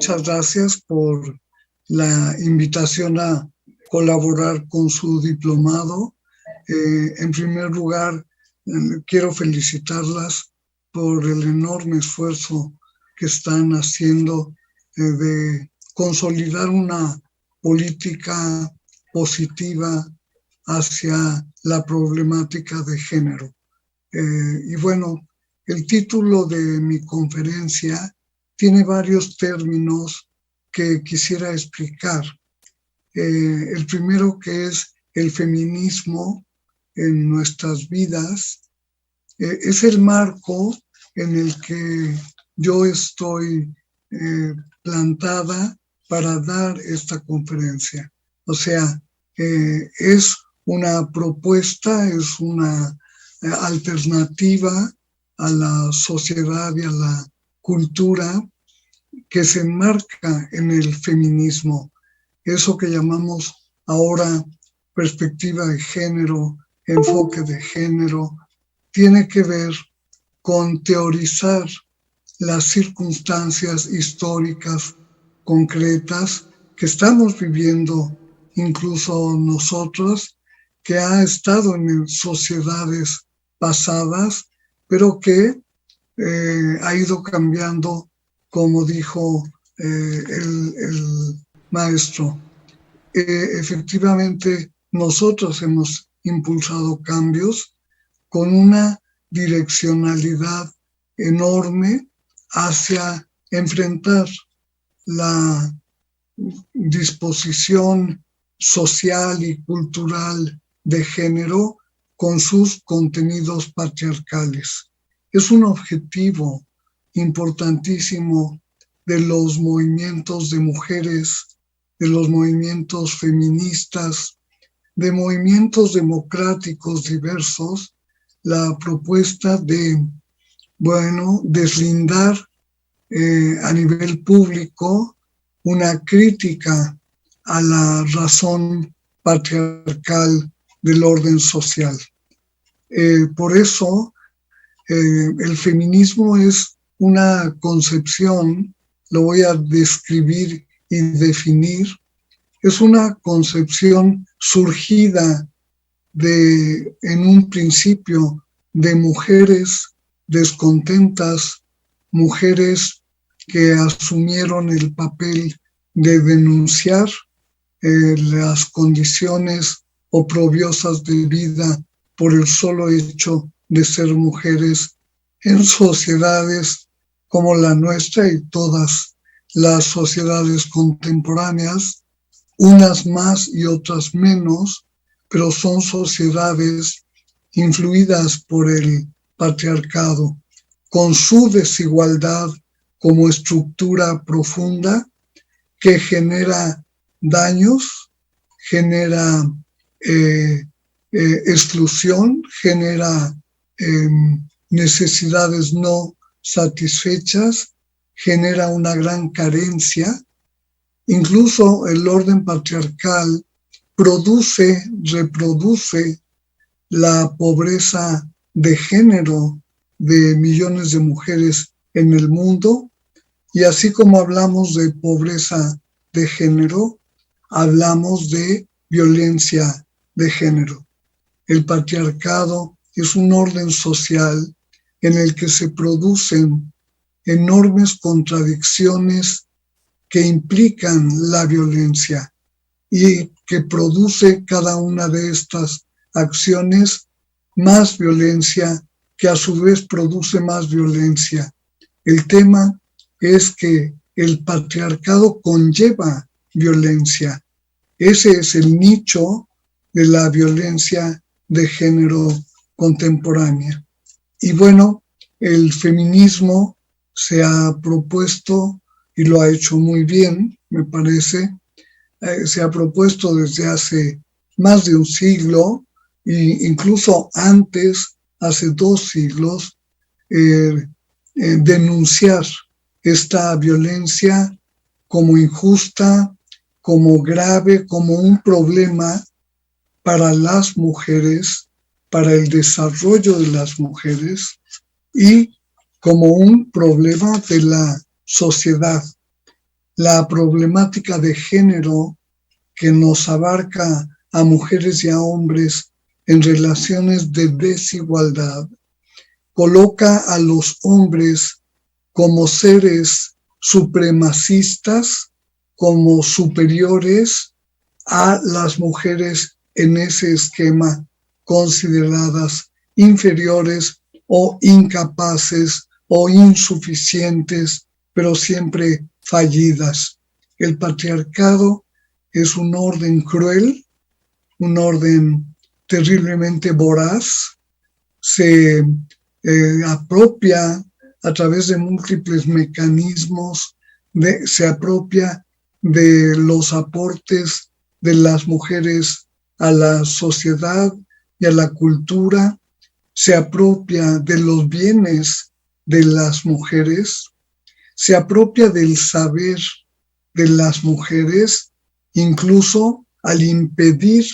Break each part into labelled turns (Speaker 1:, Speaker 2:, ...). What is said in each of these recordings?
Speaker 1: muchas gracias por la invitación a colaborar con su diplomado. En primer lugar, quiero felicitarlas por el enorme esfuerzo que están haciendo de consolidar una política positiva hacia la problemática de género. Y bueno, el título de mi conferencia tiene varios términos que quisiera explicar. El primero, que es el feminismo en nuestras vidas, es el marco en el que yo estoy plantada para dar esta conferencia. O sea, es una propuesta, es una alternativa a la sociedad y a la cultura que se enmarca en el feminismo. Eso que llamamos ahora perspectiva de género, enfoque de género, tiene que ver con teorizar las circunstancias históricas concretas que estamos viviendo, incluso nosotros, que ha estado en sociedades pasadas, pero que ha ido cambiando, como dijo el maestro. Efectivamente, nosotros hemos impulsado cambios con una direccionalidad enorme hacia enfrentar la disposición social y cultural de género con sus contenidos patriarcales. Es un objetivo importantísimo de los movimientos de mujeres, de los movimientos feministas, de movimientos democráticos diversos, la propuesta de, deslindar a nivel público una crítica a la razón patriarcal del orden social. Por eso, el feminismo es una concepción, lo voy a describir y definir, es una concepción surgida en un principio de mujeres descontentas, mujeres que asumieron el papel de denunciar las condiciones oprobiosas de vida por el solo hecho de ser mujeres en sociedades como la nuestra y todas las sociedades contemporáneas, unas más y otras menos, pero son sociedades influidas por el patriarcado, con su desigualdad como estructura profunda que genera daños, genera exclusión, genera necesidades no satisfechas, genera una gran carencia. Incluso el orden patriarcal reproduce la pobreza de género de millones de mujeres en el mundo, y así como hablamos de pobreza de género, hablamos de violencia de género. El patriarcado es un orden social en el que se producen enormes contradicciones que implican la violencia y que produce cada una de estas acciones más violencia, que a su vez produce más violencia. El tema es que el patriarcado conlleva violencia. Ese es el nicho de la violencia de género contemporánea. Y bueno, el feminismo se ha propuesto, y lo ha hecho muy bien, me parece, se ha propuesto desde hace más de un siglo, e incluso antes, hace 2 siglos, denunciar esta violencia como injusta, como grave, como un problema para las mujeres, para el desarrollo de las mujeres y como un problema de la sociedad. la problemática de género que nos abarca a mujeres y a hombres en relaciones de desigualdad coloca a los hombres como seres supremacistas, como superiores a las mujeres en ese esquema, consideradas inferiores o incapaces o insuficientes, pero siempre fallidas. El patriarcado es un orden cruel, un orden terriblemente voraz, se apropia a través de múltiples mecanismos, se apropia de los aportes de las mujeres a la sociedad y a la cultura, se apropia de los bienes de las mujeres, se apropia del saber de las mujeres, incluso al impedir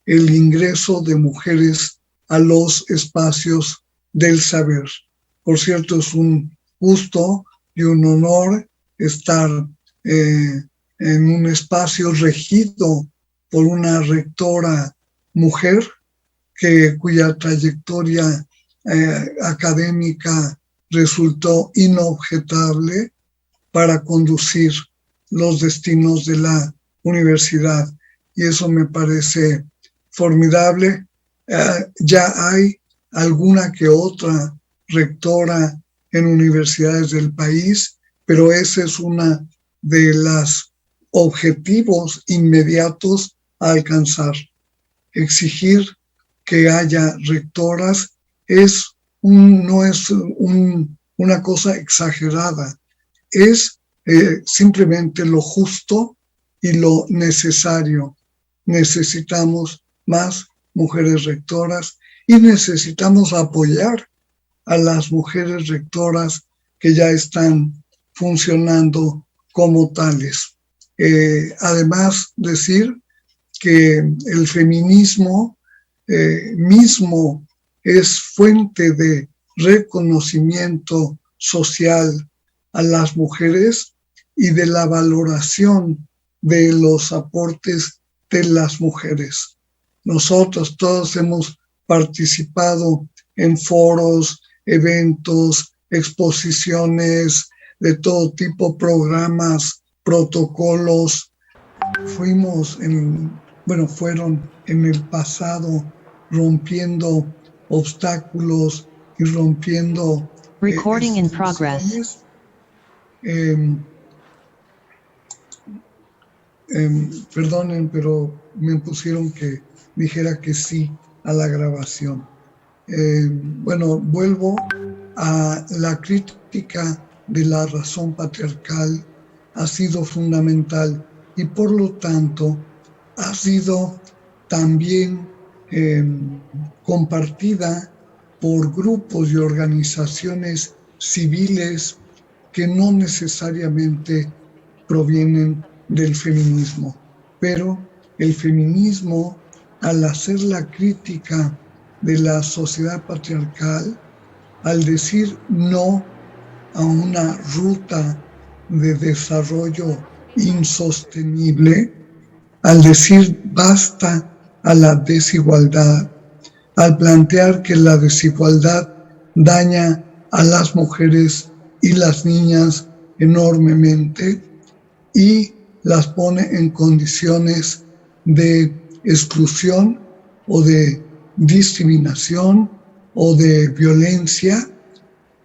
Speaker 1: el ingreso de mujeres a los espacios del saber. Por cierto, es un gusto y un honor estar en un espacio regido por una rectora mujer cuya trayectoria académica resultó inobjetable para conducir los destinos de la universidad. Y eso me parece formidable. Ya hay alguna que otra rectora en universidades del país, pero ese es uno de los objetivos inmediatos a alcanzar. Exigir que haya rectoras no es una cosa exagerada, es simplemente lo justo y lo necesario. Necesitamos más mujeres rectoras y necesitamos apoyar a las mujeres rectoras que ya están funcionando como tales. Además, decir que el feminismo mismo es fuente de reconocimiento social a las mujeres y de la valoración de los aportes de las mujeres. Nosotros todos hemos participado en foros, eventos, exposiciones de todo tipo, programas, protocolos. Fueron en el pasado rompiendo obstáculos y rompiendo
Speaker 2: Recording in progress.
Speaker 1: Perdonen, pero me pusieron que dijera que sí a la grabación. Vuelvo a la crítica de la razón patriarcal, ha sido fundamental y por lo tanto ha sido también compartida por grupos y organizaciones civiles que no necesariamente provienen del feminismo, pero el feminismo, al hacer la crítica de la sociedad patriarcal, al decir no a una ruta de desarrollo insostenible, al decir basta a la desigualdad, al plantear que la desigualdad daña a las mujeres y las niñas enormemente y las pone en condiciones de exclusión o de discriminación o de violencia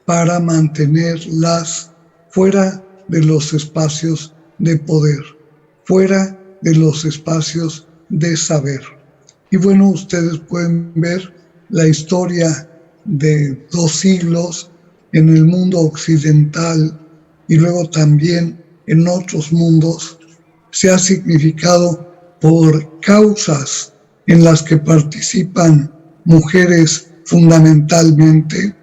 Speaker 1: para mantenerlas fuera de los espacios de poder, fuera de los espacios de saber. Y bueno, ustedes pueden ver la historia de 2 siglos en el mundo occidental y luego también en otros mundos, se ha significado por causas en las que participan mujeres fundamentalmente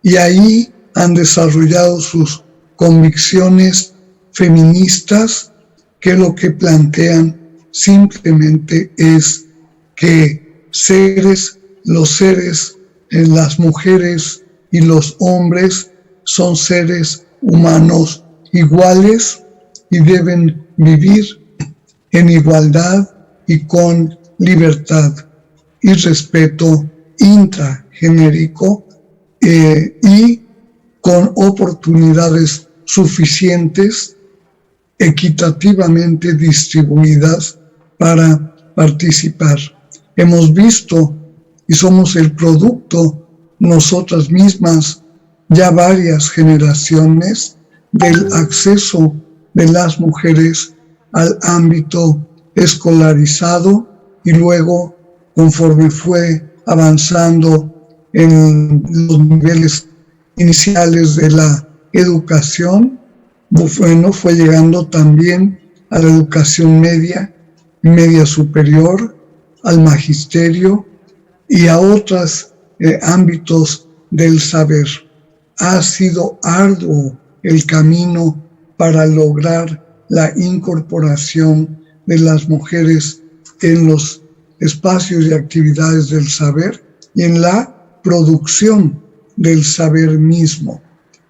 Speaker 1: y ahí han desarrollado sus convicciones feministas que lo que plantean simplemente es que los seres, las mujeres y los hombres son seres humanos iguales y deben vivir en igualdad y con libertad y respeto intragenérico y con oportunidades suficientes, equitativamente distribuidas para participar. Hemos visto y somos el producto nosotras mismas ya varias generaciones del acceso de las mujeres al ámbito escolarizado y luego, conforme fue avanzando en los niveles iniciales de la educación, bueno, fue llegando también a la educación media, media superior, al magisterio y a otros ámbitos del saber. Ha sido arduo el camino para lograr la incorporación de las mujeres en los espacios y actividades del saber y en la producción del saber mismo.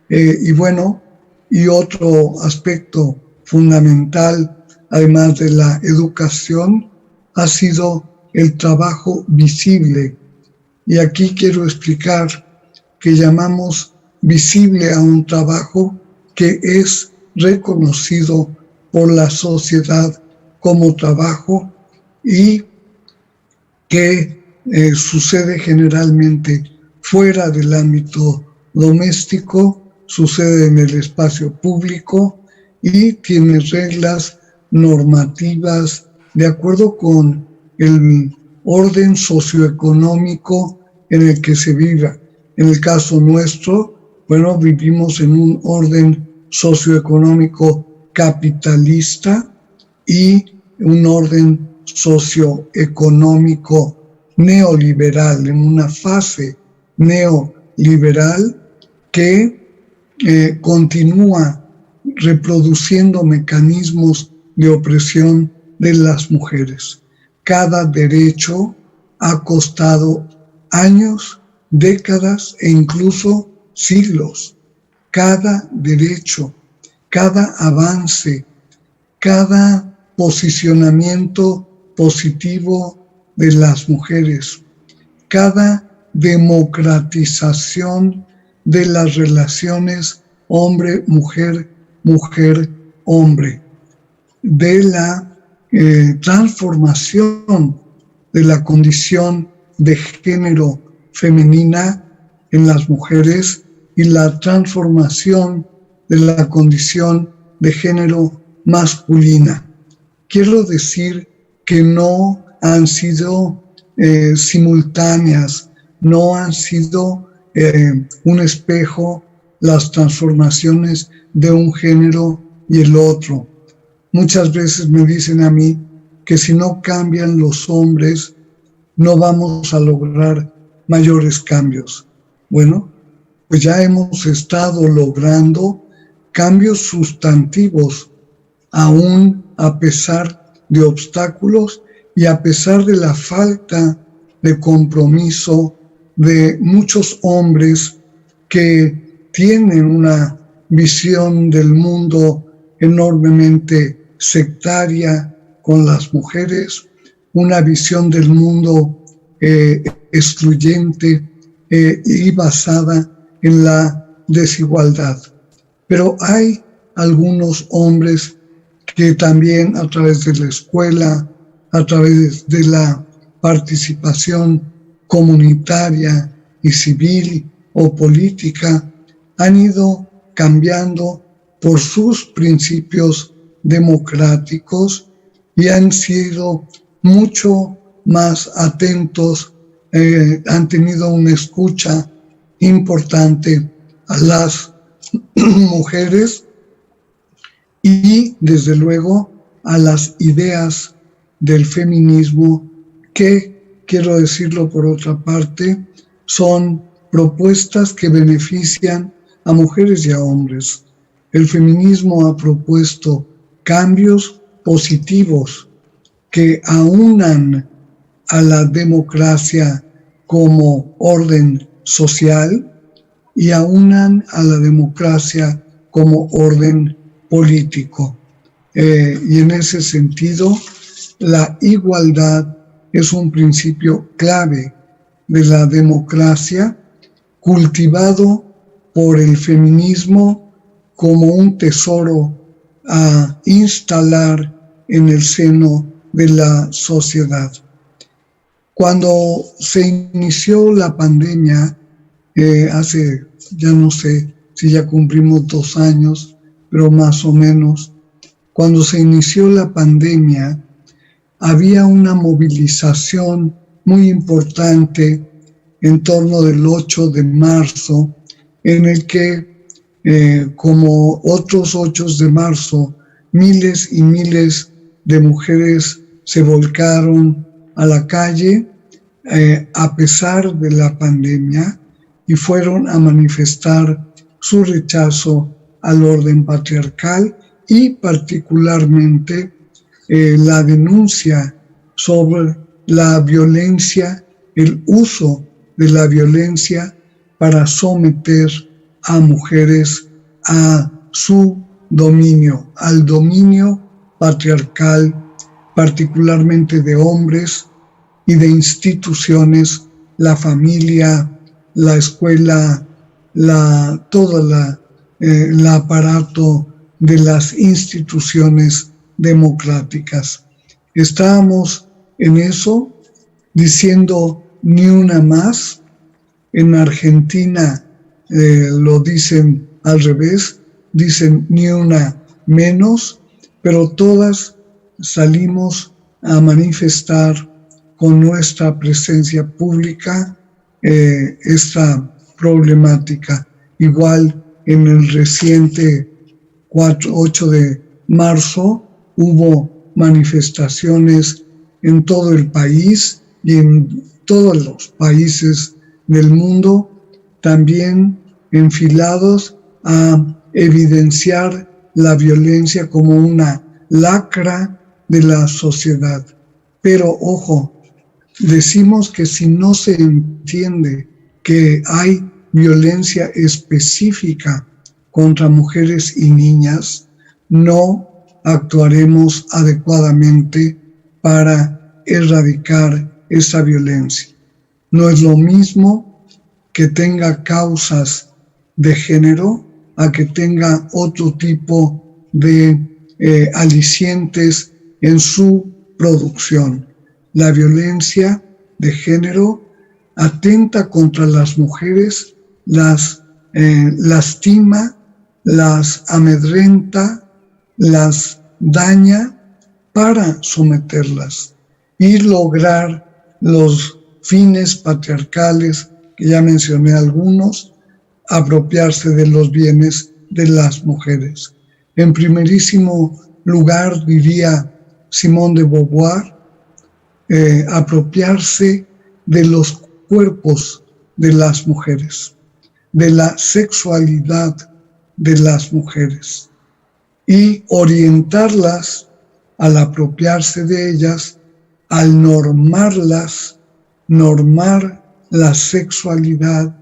Speaker 1: Y bueno, y otro aspecto fundamental, además de la educación, ha sido el trabajo visible. Y aquí quiero explicar que llamamos visible a un trabajo que es reconocido por la sociedad como trabajo y que sucede generalmente fuera del ámbito doméstico, sucede en el espacio público y tiene reglas normativas de acuerdo con el orden socioeconómico en el que se viva. En el caso nuestro, bueno, vivimos en un orden socioeconómico capitalista y un orden socioeconómico neoliberal, en una fase neoliberal que continúa reproduciendo mecanismos de opresión de las mujeres. Cada derecho ha costado años, décadas e incluso siglos. Cada derecho, cada avance, cada posicionamiento positivo de las mujeres, cada democratización de las relaciones hombre-mujer, mujer-hombre, de la transformación de la condición de género femenina en las mujeres y la transformación de la condición de género masculina. Quiero decir que no han sido simultáneas, no han sido un espejo las transformaciones de un género y el otro. Muchas veces me dicen a mí que si no cambian los hombres, no vamos a lograr mayores cambios. Bueno, pues ya hemos estado logrando cambios sustantivos, aún a pesar de obstáculos y a pesar de la falta de compromiso de muchos hombres que tienen una visión del mundo enormemente sectaria con las mujeres, una visión del mundo excluyente y basada en la desigualdad. Pero hay algunos hombres que también a través de la escuela, a través de la participación comunitaria y civil o política, han ido cambiando por sus principios democráticos y han sido mucho más atentos, han tenido una escucha importante a las mujeres y desde luego a las ideas del feminismo que, quiero decirlo por otra parte, son propuestas que benefician a mujeres y a hombres. El feminismo ha propuesto cambios positivos que aunan a la democracia como orden social y aunan a la democracia como orden político. y en ese sentido la igualdad es un principio clave de la democracia, cultivado por el feminismo como un tesoro a instalar en el seno de la sociedad. Cuando se inició la pandemia, hace, ya no sé si ya cumplimos 2 años, pero más o menos, cuando se inició la pandemia, había una movilización muy importante en torno del 8 de marzo, en el que, como otros 8 de marzo, miles y miles de mujeres se volcaron a la calle a pesar de la pandemia y fueron a manifestar su rechazo al orden patriarcal y particularmente la denuncia sobre la violencia, el uso de la violencia para someter a mujeres a su dominio, al dominio patriarcal, particularmente de hombres y de instituciones, la familia, la escuela, todo el aparato de las instituciones democráticas. Estábamos en eso diciendo ni una más. En Argentina lo dicen al revés, dicen ni una menos, pero todas salimos a manifestar con nuestra presencia pública esta problemática. Igual en el reciente 8 de marzo hubo manifestaciones en todo el país y en todos los países del mundo, también enfilados a evidenciar la violencia como una lacra de la sociedad. Pero ojo, decimos que si no se entiende que hay violencia específica contra mujeres y niñas, no actuaremos adecuadamente para erradicar esa violencia. No es lo mismo que tenga causas de género a que tenga otro tipo de alicientes en su producción. La violencia de género atenta contra las mujeres, las lastima, las amedrenta, las daña para someterlas y lograr los fines patriarcales, que ya mencioné algunos, apropiarse de los bienes de las mujeres. En primerísimo lugar, diría Simone de Beauvoir, apropiarse de los cuerpos de las mujeres, de la sexualidad de las mujeres y orientarlas al apropiarse de ellas, al normarlas, normar la sexualidad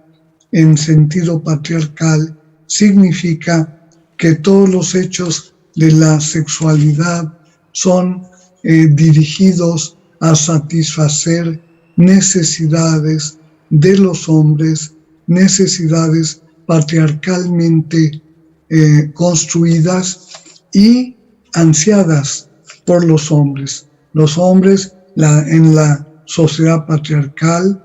Speaker 1: en sentido patriarcal, significa que todos los hechos de la sexualidad son dirigidos a satisfacer necesidades de los hombres, necesidades patriarcalmente construidas y ansiadas por los hombres. Los hombres en la sociedad patriarcal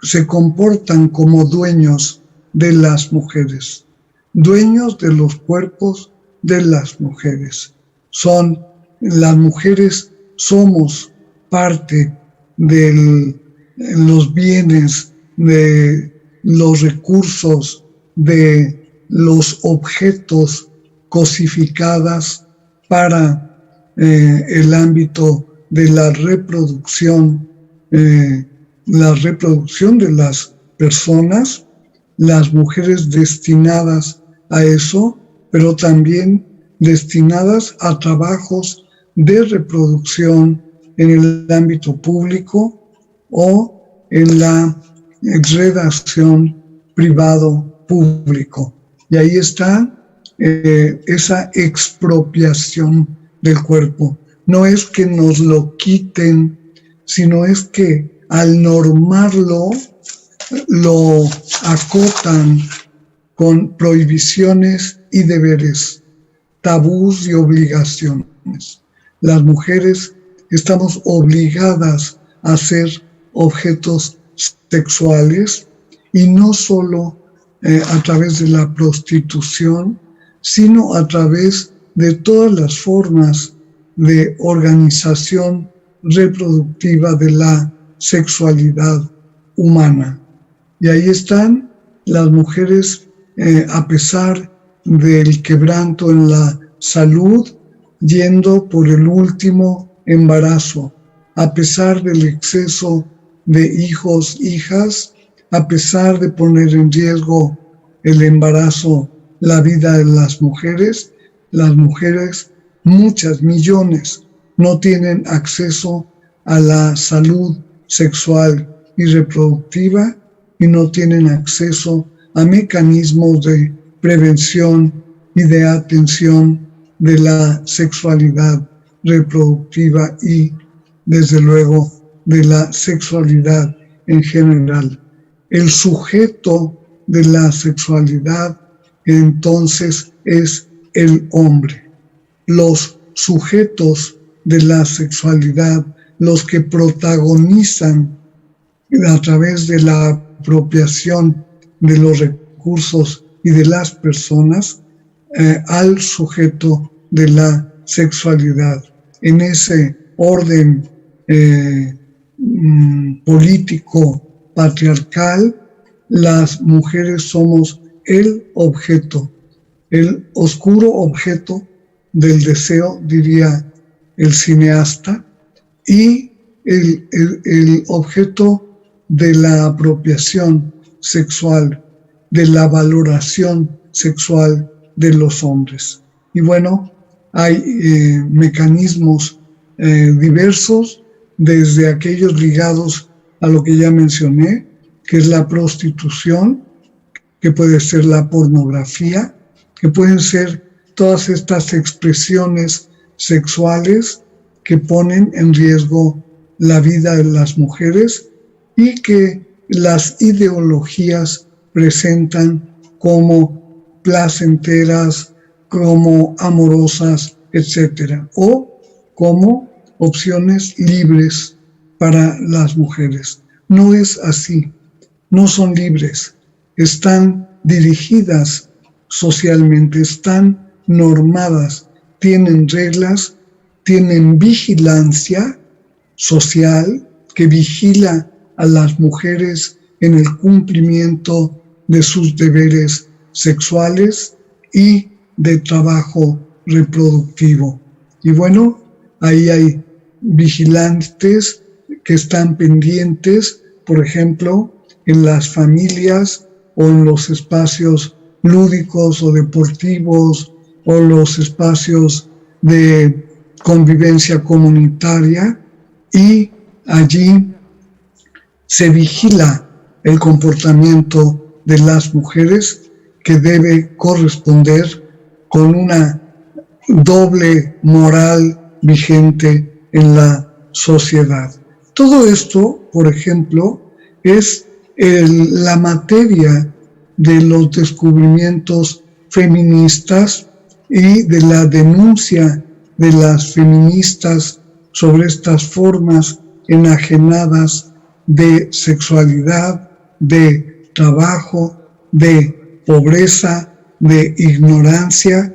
Speaker 1: se comportan como dueños de las mujeres, dueños de los cuerpos de las mujeres. Las mujeres somos parte de los bienes, de los recursos, de los objetos cosificadas para el ámbito de la reproducción de las personas, las mujeres destinadas a eso, pero también destinadas a trabajos de reproducción en el ámbito público o en la redacción privado-público. Y ahí está esa expropiación del cuerpo. No es que nos lo quiten, sino es que al normarlo, lo acotan con prohibiciones y deberes, tabús y obligaciones. Las mujeres estamos obligadas a ser objetos sexuales y no solo a través de la prostitución, sino a través de todas las formas de organización reproductiva de la sexualidad humana. Y ahí están las mujeres, a pesar del quebranto en la salud, yendo por el último embarazo, a pesar del exceso de hijos, hijas, a pesar de poner en riesgo el embarazo, la vida de las mujeres, muchas, millones, no tienen acceso a la salud sexual y reproductiva y no tienen acceso a mecanismos de prevención y de atención de la sexualidad reproductiva y, desde luego, de la sexualidad en general. El sujeto de la sexualidad entonces es el hombre. Los sujetos de la sexualidad, los que protagonizan a través de la apropiación de los recursos y de las personas al sujeto de la sexualidad. En ese orden político patriarcal, las mujeres somos el objeto, el oscuro objeto del deseo, diría el cineasta, y el objeto de la apropiación sexual, de la valoración sexual de los hombres. Y bueno, hay mecanismos diversos, desde aquellos ligados a lo que ya mencioné, que es la prostitución, que puede ser la pornografía, que pueden ser todas estas expresiones sexuales que ponen en riesgo la vida de las mujeres y que las ideologías presentan como placenteras, como amorosas, etc., o como opciones libres para las mujeres. No es así, no son libres, están dirigidas socialmente, están normadas, tienen reglas, tienen vigilancia social que vigila a las mujeres en el cumplimiento de sus deberes sexuales y de trabajo reproductivo. Y bueno, ahí hay vigilantes que están pendientes, por ejemplo, en las familias o en los espacios lúdicos o deportivos o los espacios de convivencia comunitaria, y allí se vigila el comportamiento de las mujeres, que debe corresponder con una doble moral vigente en la sociedad. Todo esto, por ejemplo, es la materia de los descubrimientos feministas y de la denuncia de las feministas sobre estas formas enajenadas de sexualidad, de trabajo, de pobreza, de ignorancia,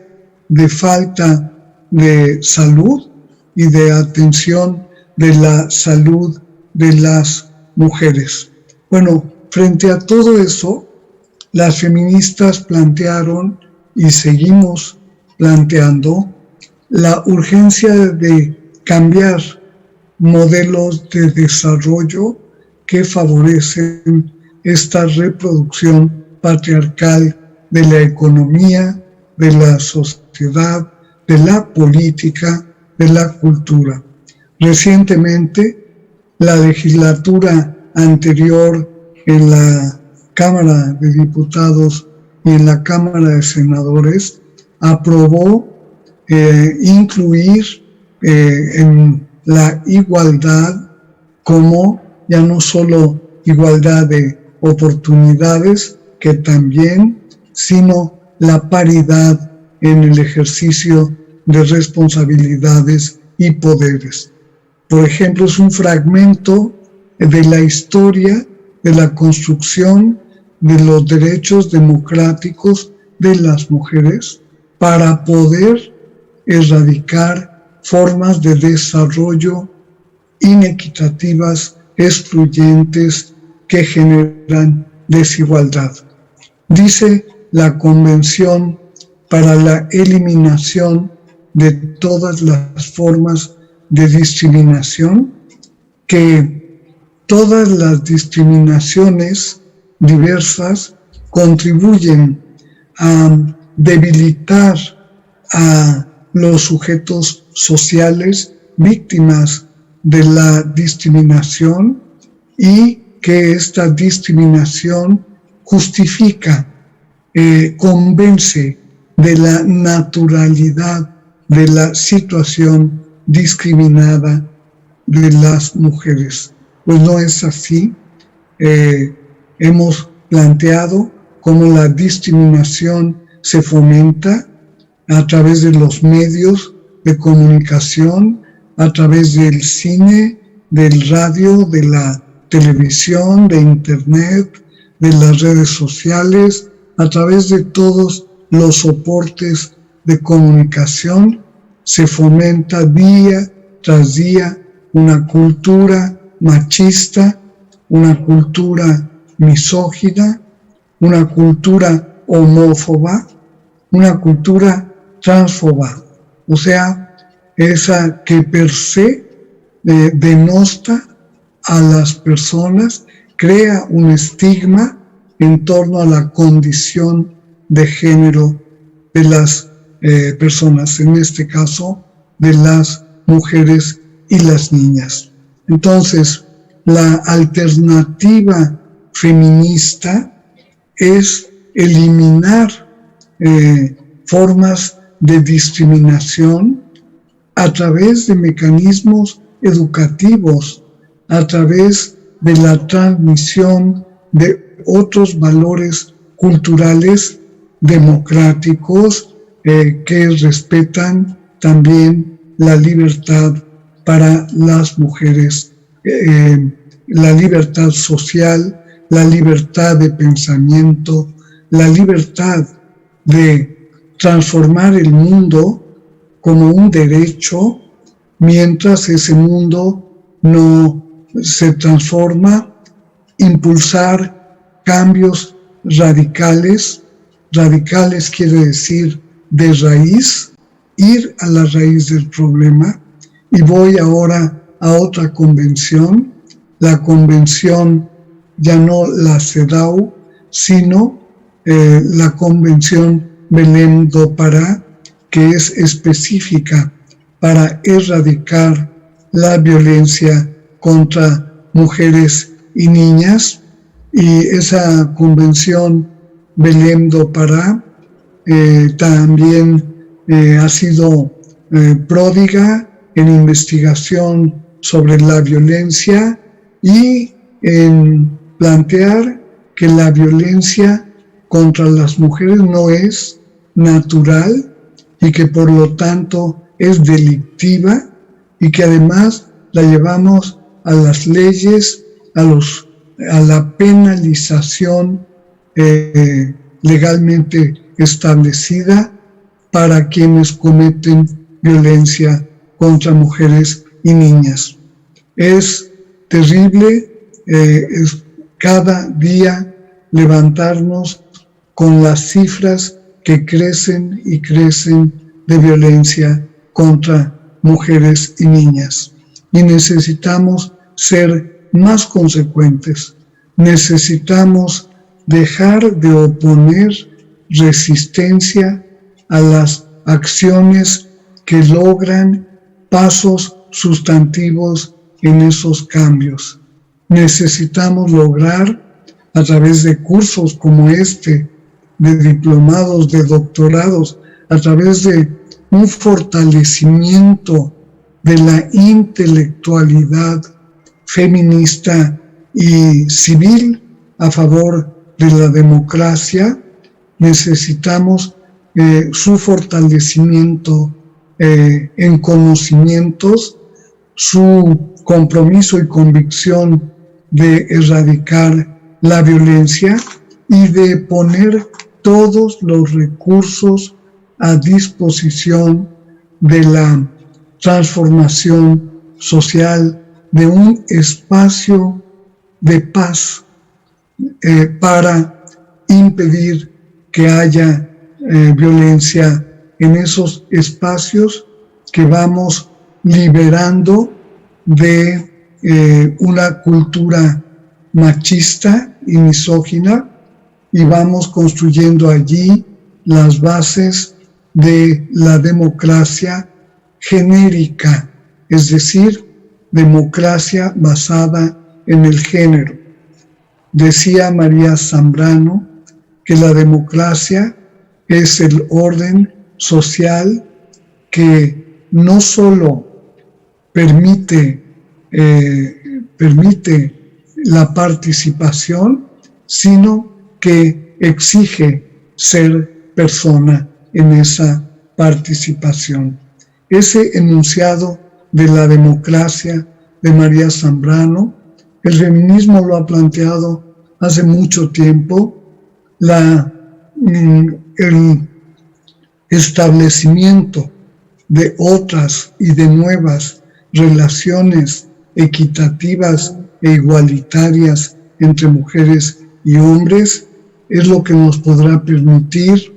Speaker 1: de falta de salud y de atención de la salud de las mujeres. Bueno, frente a todo eso, las feministas plantearon y seguimos planteando la urgencia de cambiar modelos de desarrollo que favorecen esta reproducción patriarcal de la economía, de la sociedad, de la política, de la cultura. Recientemente, la legislatura anterior en la Cámara de Diputados y en la Cámara de Senadores aprobó incluir en la igualdad como ya no solo igualdad de oportunidades, que también, sino la paridad en el ejercicio de responsabilidades y poderes. Por ejemplo, es un fragmento de la historia de la construcción de los derechos democráticos de las mujeres para poder erradicar formas de desarrollo inequitativas, excluyentes, que generan desigualdad. Dice la Convención para la Eliminación de todas las formas de discriminación que todas las discriminaciones diversas contribuyen a debilitar a los sujetos sociales víctimas de la discriminación y que esta discriminación justifica, convence de la naturalidad de la situación discriminada de las mujeres. Pues no es así. Hemos planteado cómo la discriminación se fomenta a través de los medios de comunicación, a través del cine, del radio, de la televisión, de internet, de las redes sociales, a través de todos los soportes de comunicación, se fomenta día tras día una cultura machista, una cultura misógina, una cultura homófoba, una cultura transfoba, o sea, esa que per se denosta a las personas, crea un estigma en torno a la condición de género de las personas, en este caso de las mujeres y las niñas. Entonces, la alternativa feminista es eliminar formas de discriminación a través de mecanismos educativos, a través de la transmisión de otros valores culturales democráticos que respetan también la libertad para las mujeres, la libertad social, la libertad de pensamiento, la libertad de transformar el mundo como un derecho, mientras ese mundo no se transforma, impulsar cambios radicales. Radicales quiere decir de raíz, ir a la raíz del problema. Y voy ahora a otra convención, la convención ya no la CEDAW, sino la convención Belém do Pará, que es específica para erradicar la violencia contra mujeres y niñas. Y esa convención Belém do Pará también ha sido pródiga en investigación sobre la violencia y en plantear que la violencia contra las mujeres no es natural y que por lo tanto es delictiva y que además la llevamos a las leyes, a la penalización legalmente establecida para quienes cometen violencia contra mujeres y niñas. Es terrible cada día levantarnos con las cifras que crecen y crecen de violencia contra mujeres y niñas. Y necesitamos ser más consecuentes. Necesitamos dejar de oponer resistencia a las acciones que logran pasos sustantivos en esos cambios. Necesitamos lograr, a través de cursos como este, de diplomados, de doctorados, a través de un fortalecimiento de la intelectualidad feminista y civil a favor de la democracia. Necesitamos su fortalecimiento en conocimientos, su compromiso y convicción de erradicar la violencia y de poner todos los recursos a disposición de la transformación social, de un espacio de paz para impedir que haya violencia en esos espacios que vamos liberando de una cultura machista y misógina, y vamos construyendo allí las bases de la democracia genérica, es decir, democracia basada en el género. Decía María Zambrano que la democracia es el orden social que no solo permite la participación, sino que exige ser persona en esa participación. Ese enunciado de la democracia de María Zambrano, el feminismo lo ha planteado hace mucho tiempo. El establecimiento de otras y de nuevas relaciones equitativas e igualitarias entre mujeres y hombres es lo que nos podrá permitir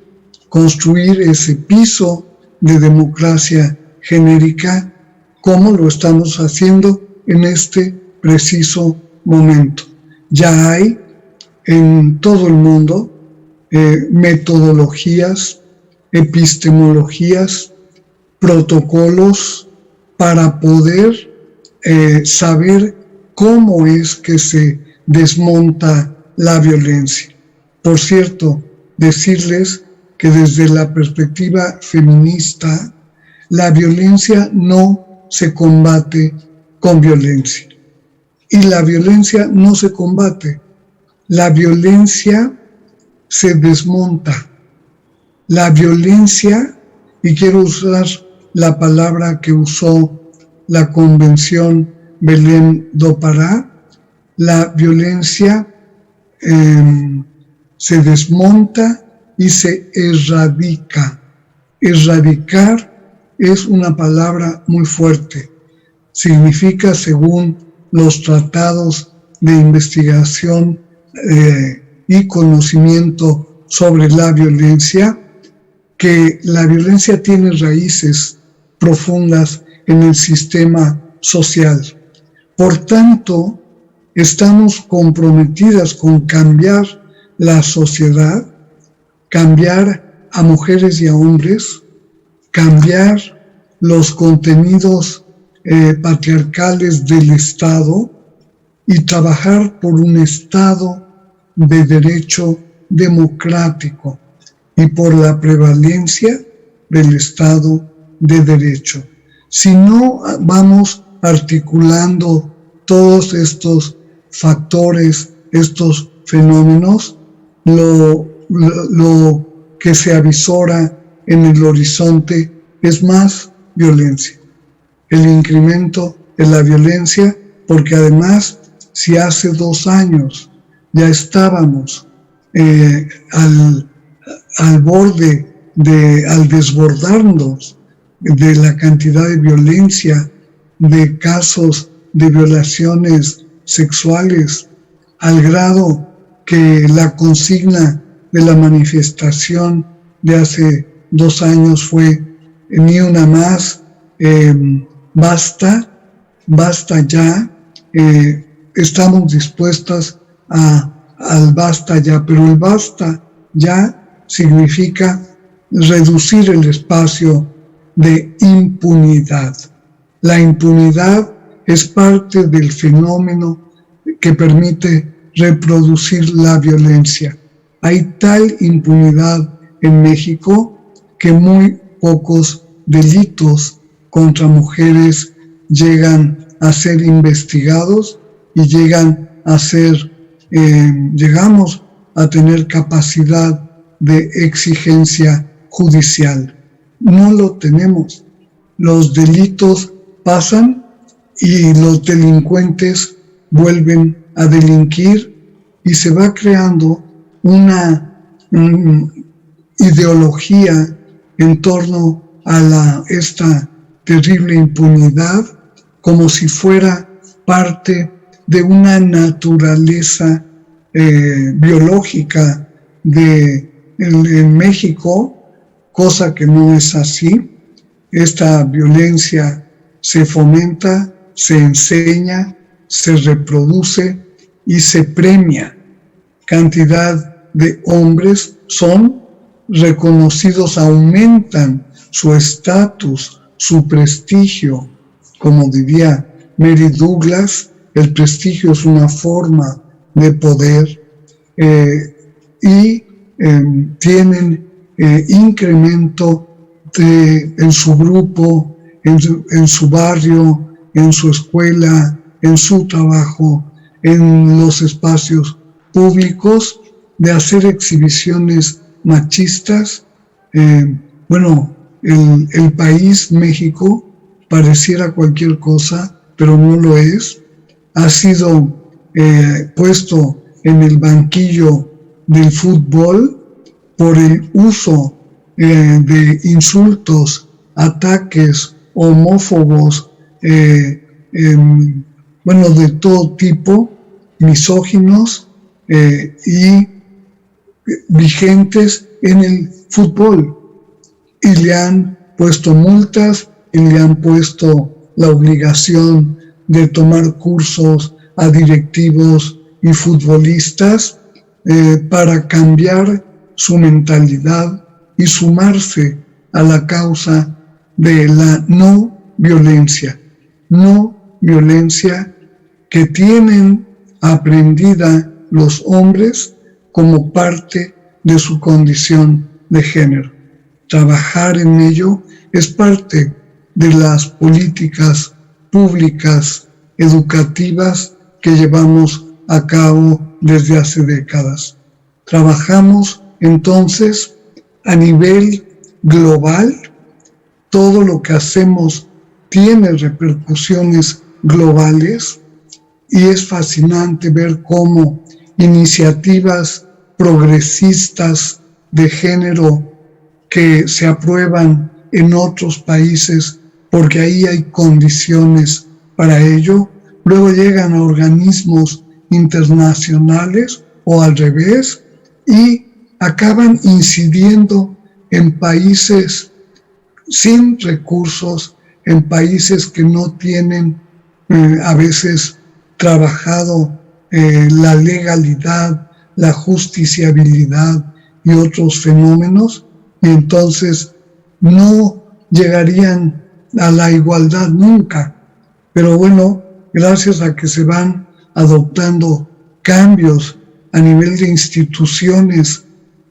Speaker 1: construir ese piso de democracia genérica, como lo estamos haciendo en este preciso momento. Ya hay en todo el mundo metodologías, epistemologías, protocolos para poder saber cómo es que se desmonta la violencia. Por cierto, decirles que desde la perspectiva feminista, la violencia no se combate con violencia. Y la violencia no se combate. La violencia se desmonta. La violencia, y quiero usar la palabra que usó la Convención Belém do Pará, la violencia se desmonta y se erradica. Erradicar es una palabra muy fuerte. Significa, según los tratados de investigación y conocimiento sobre la violencia, que la violencia tiene raíces profundas en el sistema social. Por tanto, estamos comprometidas con cambiar la sociedad, cambiar a mujeres y a hombres, cambiar los contenidos patriarcales del Estado y trabajar por un Estado de derecho democrático y por la prevalencia del Estado de Derecho. Si no vamos articulando todos estos factores, estos fenómenos, lo que se avisora en el horizonte es más violencia. El incremento de la violencia, porque además, si hace 2 años ya estábamos al borde al desbordarnos de la cantidad de violencia, de casos de violaciones sexuales, al grado que la consigna de la manifestación de hace 2 años fue ni una más, basta ya, estamos dispuestas al basta ya, pero el basta ya significa reducir el espacio de impunidad. La impunidad es parte del fenómeno que permite reproducir la violencia. Hay tal impunidad en México que muy pocos delitos contra mujeres llegan a ser investigados y llegamos a tener capacidad de exigencia judicial. No lo tenemos. Los delitos pasan y los delincuentes vuelven a delinquir y se va creando una ideología en torno a esta terrible impunidad, como si fuera parte de una naturaleza biológica en México, cosa que no es así. Esta violencia se fomenta, se enseña, se reproduce y se premia. Cantidad de hombres son reconocidos, aumentan su estatus, su prestigio. Como diría Mary Douglas, el prestigio es una forma de poder y tienen incremento en su grupo, en su barrio, en su escuela, en su trabajo, en los espacios públicos, de hacer exhibiciones machistas. El país, México, pareciera cualquier cosa, pero no lo es. Ha sido puesto en el banquillo del fútbol por el uso de insultos, ataques homófobos, de todo tipo, misóginos y vigentes en el fútbol. Y le han puesto multas y le han puesto la obligación de tomar cursos a directivos y futbolistas para cambiar su mentalidad y sumarse a la causa de la no violencia que tienen aprendida los hombres como parte de su condición de género. Trabajar en ello es parte de las políticas públicas educativas que llevamos a cabo desde hace décadas. Trabajamos entonces a nivel global. Todo lo que hacemos tiene repercusiones globales y es fascinante ver cómo iniciativas progresistas de género que se aprueban en otros países porque ahí hay condiciones para ello, luego llegan a organismos internacionales o al revés y acaban incidiendo en países sin recursos, en países que no tienen a veces trabajado la legalidad, la justiciabilidad y otros fenómenos, y entonces no llegarían a la igualdad nunca. Pero bueno, gracias a que se van adoptando cambios a nivel de instituciones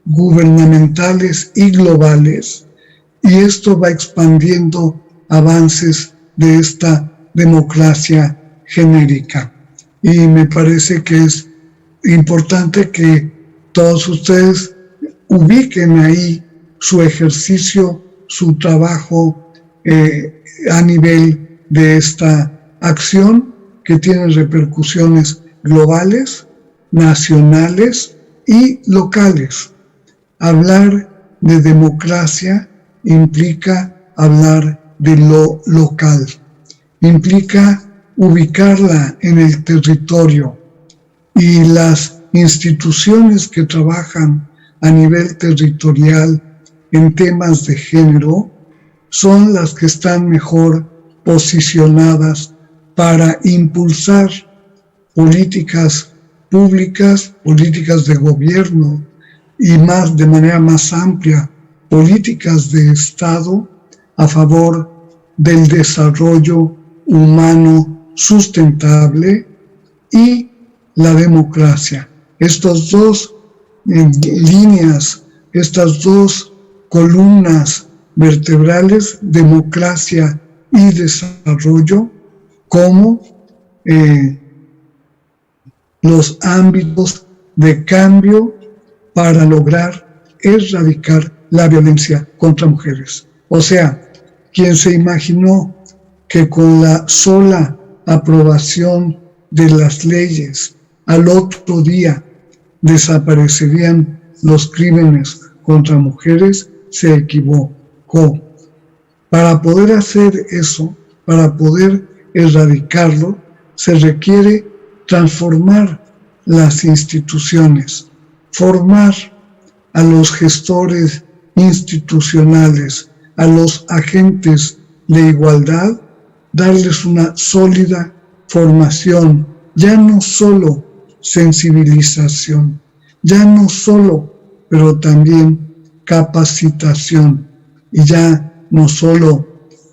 Speaker 1: gubernamentales y globales, y esto va expandiendo avances de esta democracia genérica. Y me parece que es importante que todos ustedes ubiquen ahí su ejercicio, su trabajo a nivel de esta acción que tiene repercusiones globales, nacionales y locales. Hablar de democracia implica hablar de lo local, implica ubicarla en el territorio, y las instituciones que trabajan a nivel territorial en temas de género son las que están mejor posicionadas para impulsar políticas públicas, políticas de gobierno y de manera más amplia, políticas de Estado a favor del desarrollo humano sustentable y la democracia. Estas dos líneas, estas dos columnas vertebrales, democracia y desarrollo, como los ámbitos de cambio para lograr erradicar la violencia contra mujeres. O sea, quien se imaginó que con la sola aprobación de las leyes al otro día desaparecerían los crímenes contra mujeres, se equivocó. Para poder hacer eso, para poder erradicarlo, se requiere transformar las instituciones, formar a los gestores institucionales, a los agentes de igualdad, darles una sólida formación, ya no solo sensibilización, ya no solo, pero también capacitación, y ya no solo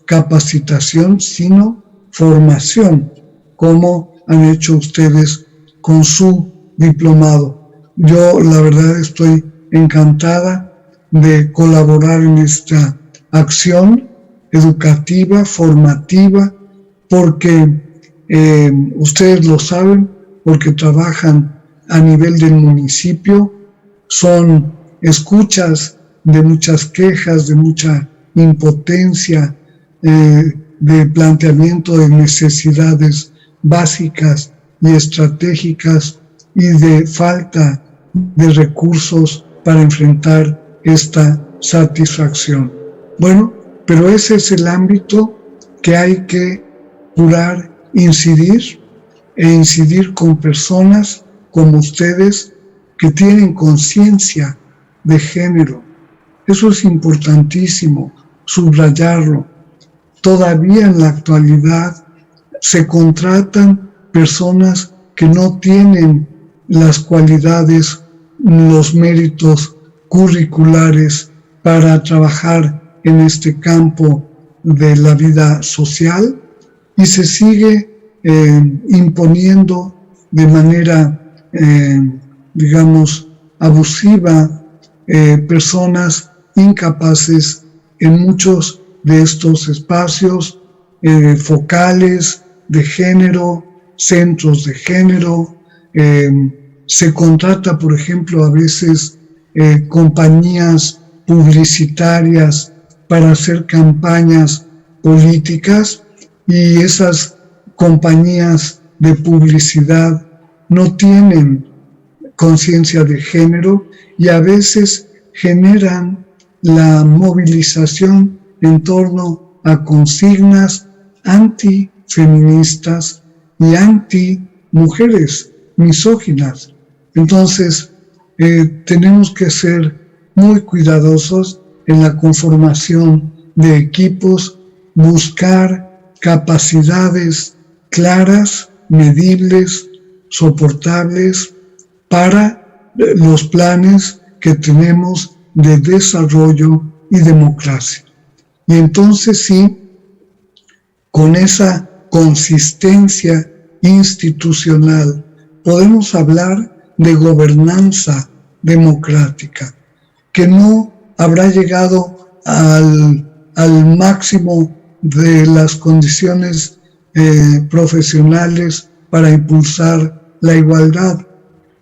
Speaker 1: capacitación, sino formación, como han hecho ustedes con su diplomado. Yo, la verdad, estoy encantada de colaborar en esta acción educativa, formativa, porque ustedes lo saben, porque trabajan a nivel del municipio, son escuchas de muchas quejas, de mucha impotencia, de planteamiento de necesidades básicas y estratégicas y de falta de recursos para enfrentar esta satisfacción. Bueno, pero ese es el ámbito que hay que procurar incidir con personas como ustedes que tienen conciencia de género. Eso es importantísimo, subrayarlo. Todavía en la actualidad se contratan personas que no tienen las cualidades, los méritos curriculares para trabajar en este campo de la vida social, y se sigue imponiendo de manera, digamos, abusiva personas incapaces en muchos de estos espacios focales de género, centros de género. Se contrata, por ejemplo, a veces compañías publicitarias para hacer campañas políticas, y esas compañías de publicidad no tienen conciencia de género y a veces generan la movilización en torno a consignas antifeministas y anti-mujeres, misóginas. Entonces, tenemos que ser muy cuidadosos en la conformación de equipos, buscar capacidades claras, medibles, soportables para los planes que tenemos de desarrollo y democracia. Y entonces sí, con esa consistencia institucional podemos hablar de gobernanza democrática, que no habrá llegado al máximo de las condiciones profesionales para impulsar la igualdad.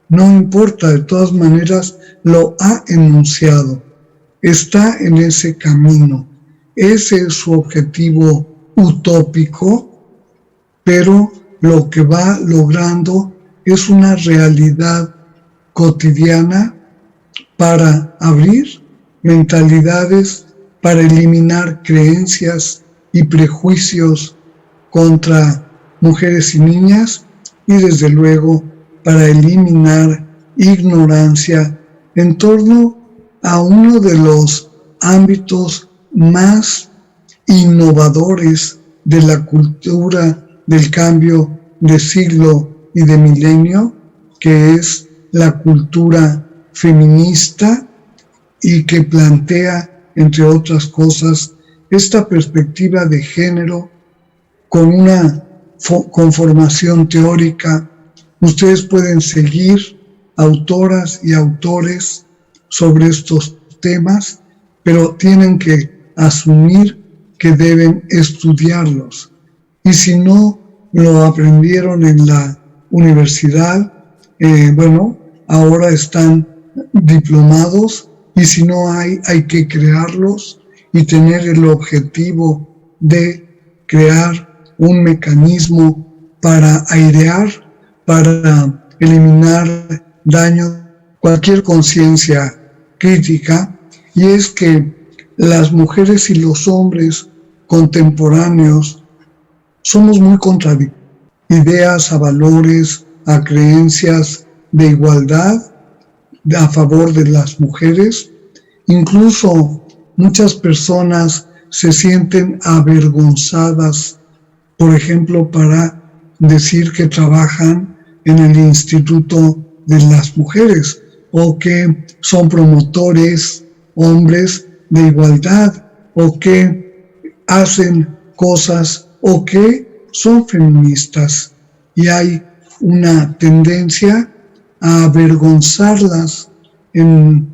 Speaker 1: No importa, de todas maneras lo ha enunciado, está en ese camino. Ese es su objetivo utópico, pero lo que va logrando es una realidad cotidiana para abrir mentalidades, para eliminar creencias y prejuicios contra mujeres y niñas, y desde luego para eliminar ignorancia en torno a uno de los ámbitos más innovadores de la cultura del cambio de siglo y de milenio, que es la cultura feminista, y que plantea, entre otras cosas, esta perspectiva de género con una conformación teórica. Ustedes pueden seguir autoras y autores sobre estos temas pero tienen que asumir que deben estudiarlos. Y si no lo aprendieron en la universidad, ahora están diplomados, y si no hay que crearlos y tener el objetivo de crear un mecanismo para airear, para eliminar daño, cualquier conciencia crítica, y es que las mujeres y los hombres contemporáneos somos muy contradictorios, ideas a valores, a creencias de igualdad a favor de las mujeres. Incluso muchas personas se sienten avergonzadas, por ejemplo, para decir que trabajan en el Instituto de las Mujeres o que son promotores, hombres de igualdad, o que hacen cosas o que son feministas. Y hay una tendencia a avergonzarlas en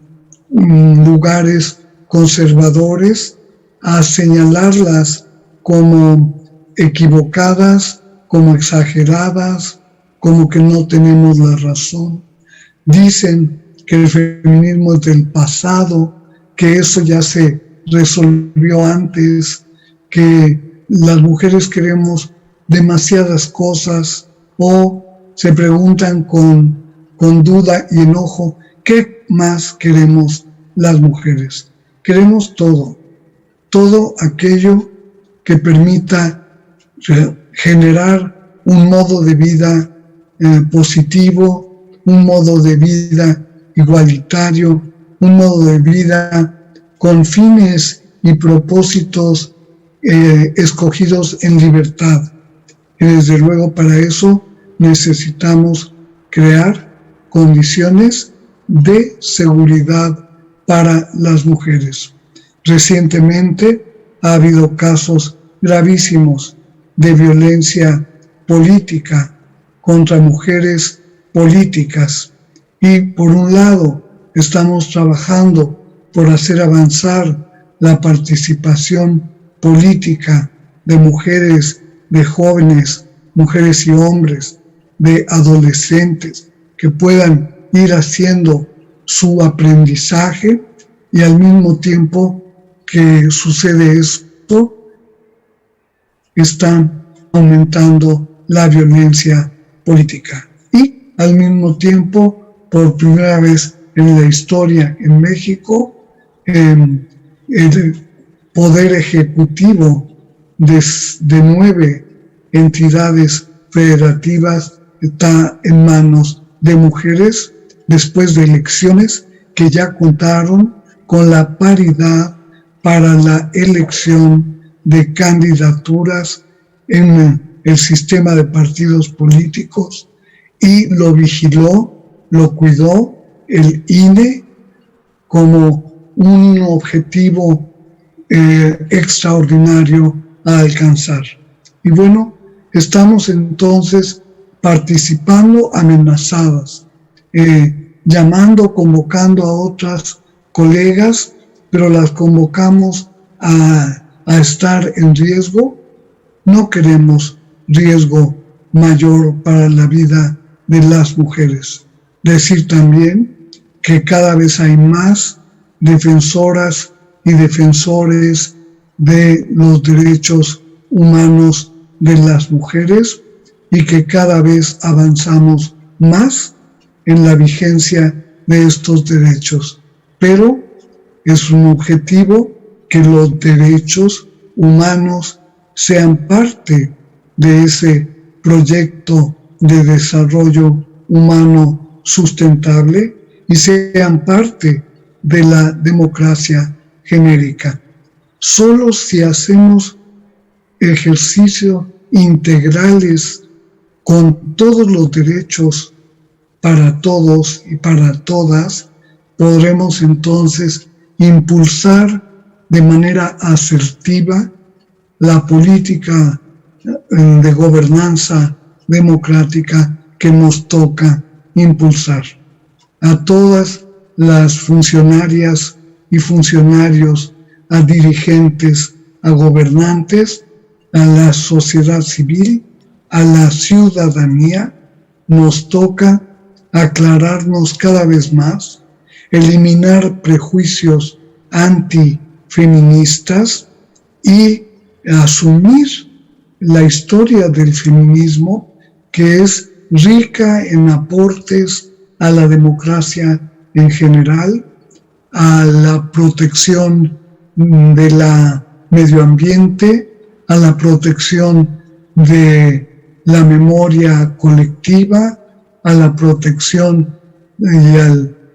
Speaker 1: lugares conservadores, a señalarlas como equivocadas, como exageradas, como que no tenemos la razón. Dicen que el feminismo es del pasado, que eso ya se resolvió antes, que las mujeres queremos demasiadas cosas, o se preguntan con duda y enojo, ¿qué más queremos las mujeres? Queremos todo aquello que permita generar un modo de vida positivo, un modo de vida igualitario, un modo de vida con fines y propósitos escogidos en libertad. Y desde luego para eso necesitamos crear condiciones de seguridad para las mujeres. Recientemente ha habido casos gravísimos de violencia política contra mujeres políticas, y por un lado estamos trabajando por hacer avanzar la participación política de mujeres, de jóvenes, mujeres y hombres, de adolescentes, que puedan ir haciendo su aprendizaje, y al mismo tiempo que sucede esto, están aumentando la violencia política. Y al mismo tiempo, por primera vez en la historia en México, el poder ejecutivo de 9 entidades federativas está en manos de mujeres, después de elecciones que ya contaron con la paridad para la elección de candidaturas en el sistema de partidos políticos, y lo vigiló, lo cuidó el INE como un objetivo extraordinario a alcanzar. Y bueno, estamos entonces participando amenazadas, llamando, convocando a otras colegas, pero las convocamos a estar en riesgo. No queremos riesgo mayor para la vida de las mujeres. Decir también que cada vez hay más defensoras y defensores de los derechos humanos de las mujeres, y que cada vez avanzamos más en la vigencia de estos derechos. Pero es un objetivo que los derechos humanos sean parte de ese proyecto de desarrollo humano sustentable y sean parte de la democracia genérica. Solo si hacemos ejercicios integrales con todos los derechos para todos y para todas, podremos entonces impulsar de manera asertiva la política de gobernanza democrática que nos toca impulsar. A todas las funcionarias y funcionarios, a dirigentes, a gobernantes, a la sociedad civil, a la ciudadanía, nos toca aclararnos cada vez más, eliminar prejuicios antifeministas y asumir la historia del feminismo, que es rica en aportes a la democracia en general, a la protección de la medio ambiente, a la protección de la memoria colectiva, a la protección y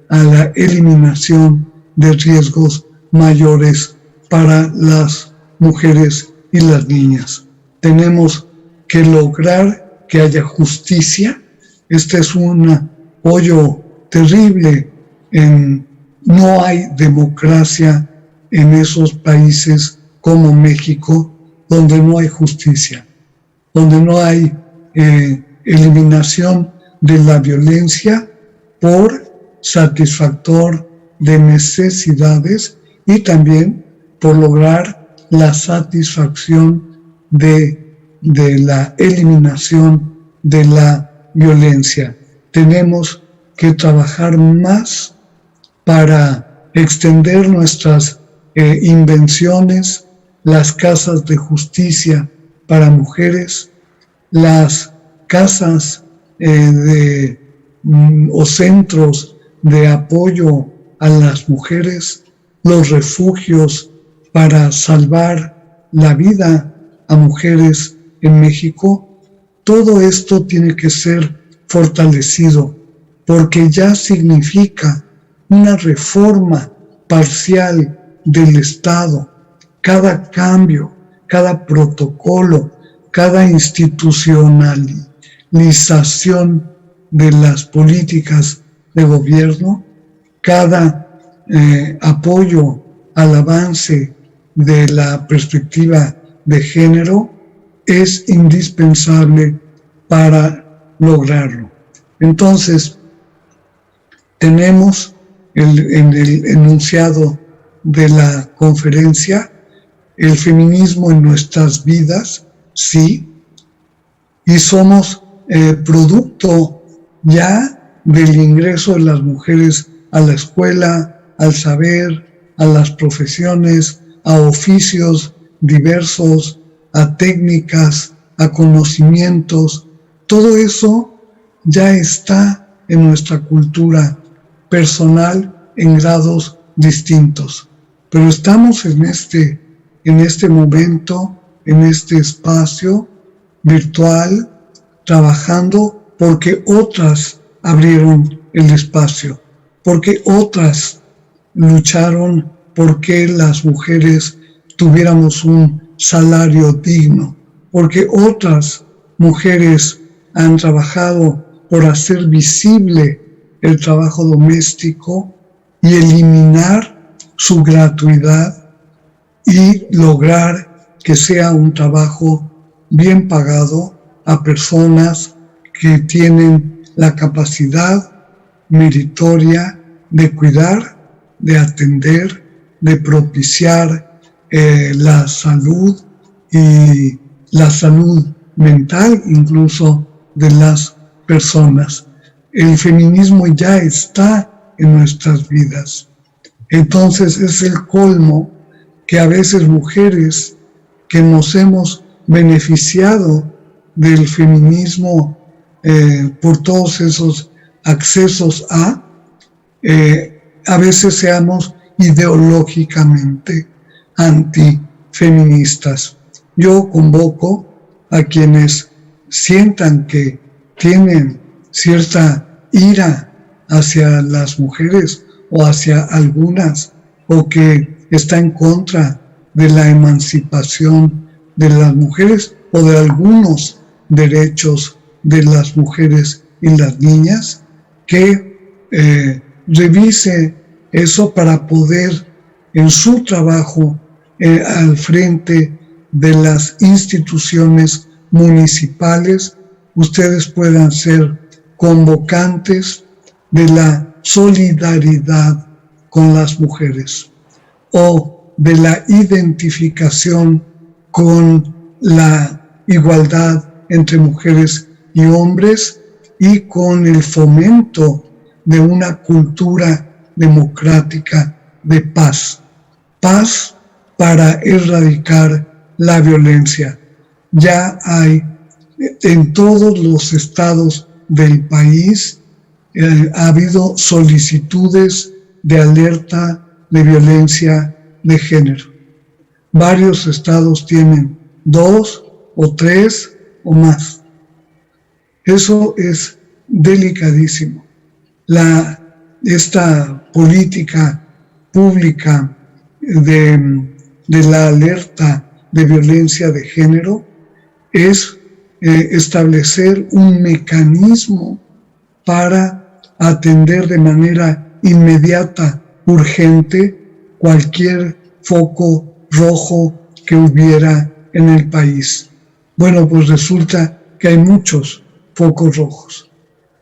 Speaker 1: a la eliminación de riesgos mayores para las mujeres y las niñas. Tenemos que lograr que haya justicia. Este es un hoyo terrible. No hay democracia en esos países como México, donde no hay justicia, donde no hay eliminación de la violencia por satisfactor de necesidades y también por lograr la satisfacción de la eliminación de la violencia. Tenemos que trabajar más para extender nuestras invenciones, las casas de justicia para mujeres, las casas o centros de apoyo a las mujeres, los refugios para salvar la vida a mujeres en México. Todo esto tiene que ser fortalecido porque ya significa una reforma parcial del Estado. Cada cambio, cada protocolo, cada institucionalización de las políticas de gobierno, cada apoyo al avance de la perspectiva de género es indispensable para lograrlo. Entonces, tenemos en el enunciado de la conferencia el feminismo en nuestras vidas, sí, y somos producto ya del ingreso de las mujeres a la escuela, al saber, a las profesiones, a oficios diversos, a técnicas, a conocimientos. Todo eso ya está en nuestra cultura personal en grados distintos. Pero estamos en este momento, en este espacio virtual, trabajando porque otras abrieron el espacio, porque otras lucharon porque las mujeres tuviéramos un salario digno, porque otras mujeres han trabajado por hacer visible el trabajo doméstico y eliminar su gratuidad y lograr que sea un trabajo bien pagado a personas que tienen la capacidad meritoria de cuidar, de atender, de propiciar la salud y la salud mental incluso de las personas. El feminismo ya está en nuestras vidas. Entonces es el colmo que a veces mujeres que nos hemos beneficiado del feminismo por todos esos accesos a veces seamos ideológicamente antifeministas. Yo convoco a quienes sientan que tienen cierta ira hacia las mujeres o hacia algunas, o que está en contra de la emancipación de las mujeres o de algunos derechos de las mujeres y las niñas, que revise eso para poder en su trabajo al frente de las instituciones municipales, ustedes puedan ser convocantes de la solidaridad con las mujeres. o de la identificación con la igualdad entre mujeres y hombres y con el fomento de una cultura democrática de paz. Paz para erradicar la violencia. Ya hay en todos los estados del país, ha habido solicitudes de alerta de violencia de género. Varios estados tienen 2 o 3 o más. Eso es delicadísimo. Esta política pública de la alerta de violencia de género es establecer un mecanismo para atender de manera inmediata, urgente, cualquier foco rojo que hubiera en el país. Bueno, pues resulta que hay muchos focos rojos,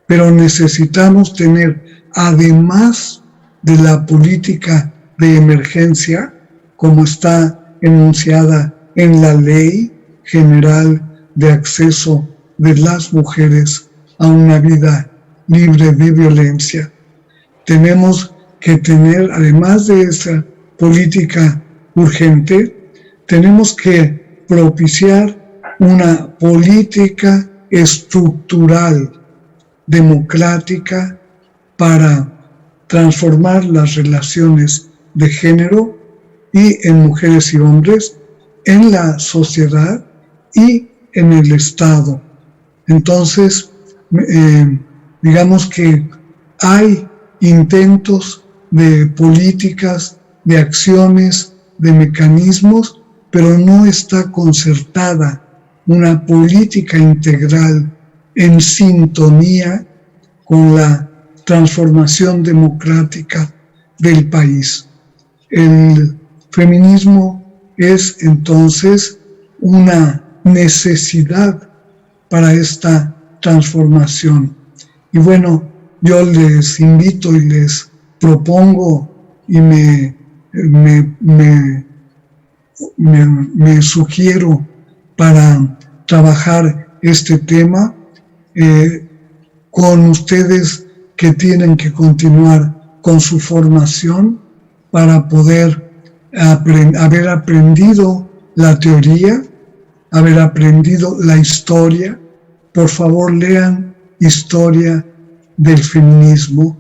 Speaker 1: pero necesitamos tener, además de la política de emergencia, como está enunciada en la Ley General de Acceso de las Mujeres a una vida libre de violencia, tenemos que tener, además de esa política urgente, tenemos que propiciar una política estructural, democrática, para transformar las relaciones de género y en mujeres y hombres, en la sociedad y en el Estado. Entonces, digamos que hay intentos de políticas, de acciones, de mecanismos, pero no está concertada una política integral en sintonía con la transformación democrática del país. El feminismo es entonces una necesidad para esta transformación. Y bueno, yo les invito y les propongo y me sugiero para trabajar este tema con ustedes que tienen que continuar con su formación para poder haber aprendido la teoría, haber aprendido la historia. Por favor, lean historia del feminismo,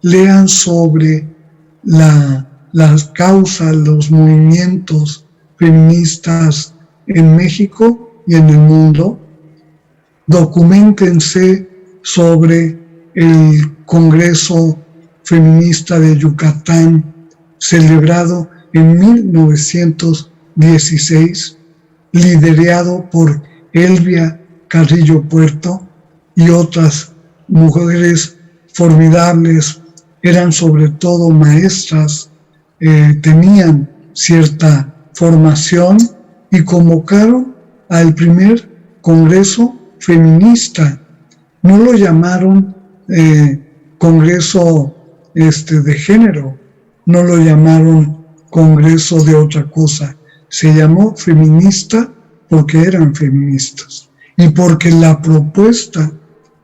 Speaker 1: lean sobre las causas, los movimientos feministas en México y en el mundo. Documéntense sobre el Congreso Feminista de Yucatán, celebrado en 1916, liderado por Elvia Carrillo Puerto y otras mujeres formidables. Eran sobre todo maestras, tenían cierta formación y convocaron al primer Congreso Feminista. No lo llamaron Congreso de género, no lo llamaron Congreso de otra cosa. Se llamó feminista porque eran feministas y porque la propuesta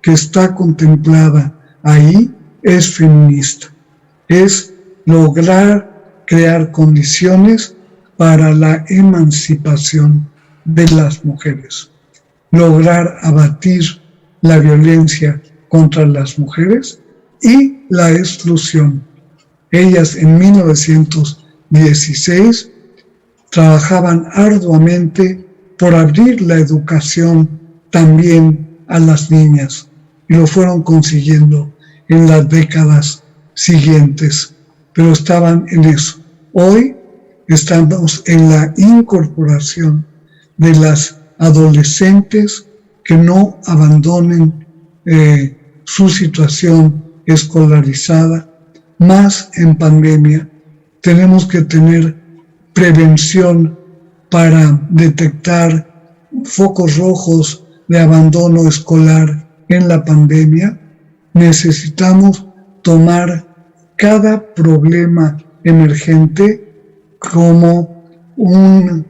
Speaker 1: que está contemplada ahí es feminista. Es lograr crear condiciones para la emancipación de las mujeres, lograr abatir la violencia contra las mujeres y la exclusión. Ellas en 1916 trabajaban arduamente por abrir la educación también a las niñas y lo fueron consiguiendo en las décadas siguientes, pero estaban en eso. Hoy estamos en la incorporación de las adolescentes que no abandonen su situación escolarizada, más en pandemia. Tenemos que tener prevención para detectar focos rojos de abandono escolar en la pandemia. Necesitamos tomar cada problema emergente como un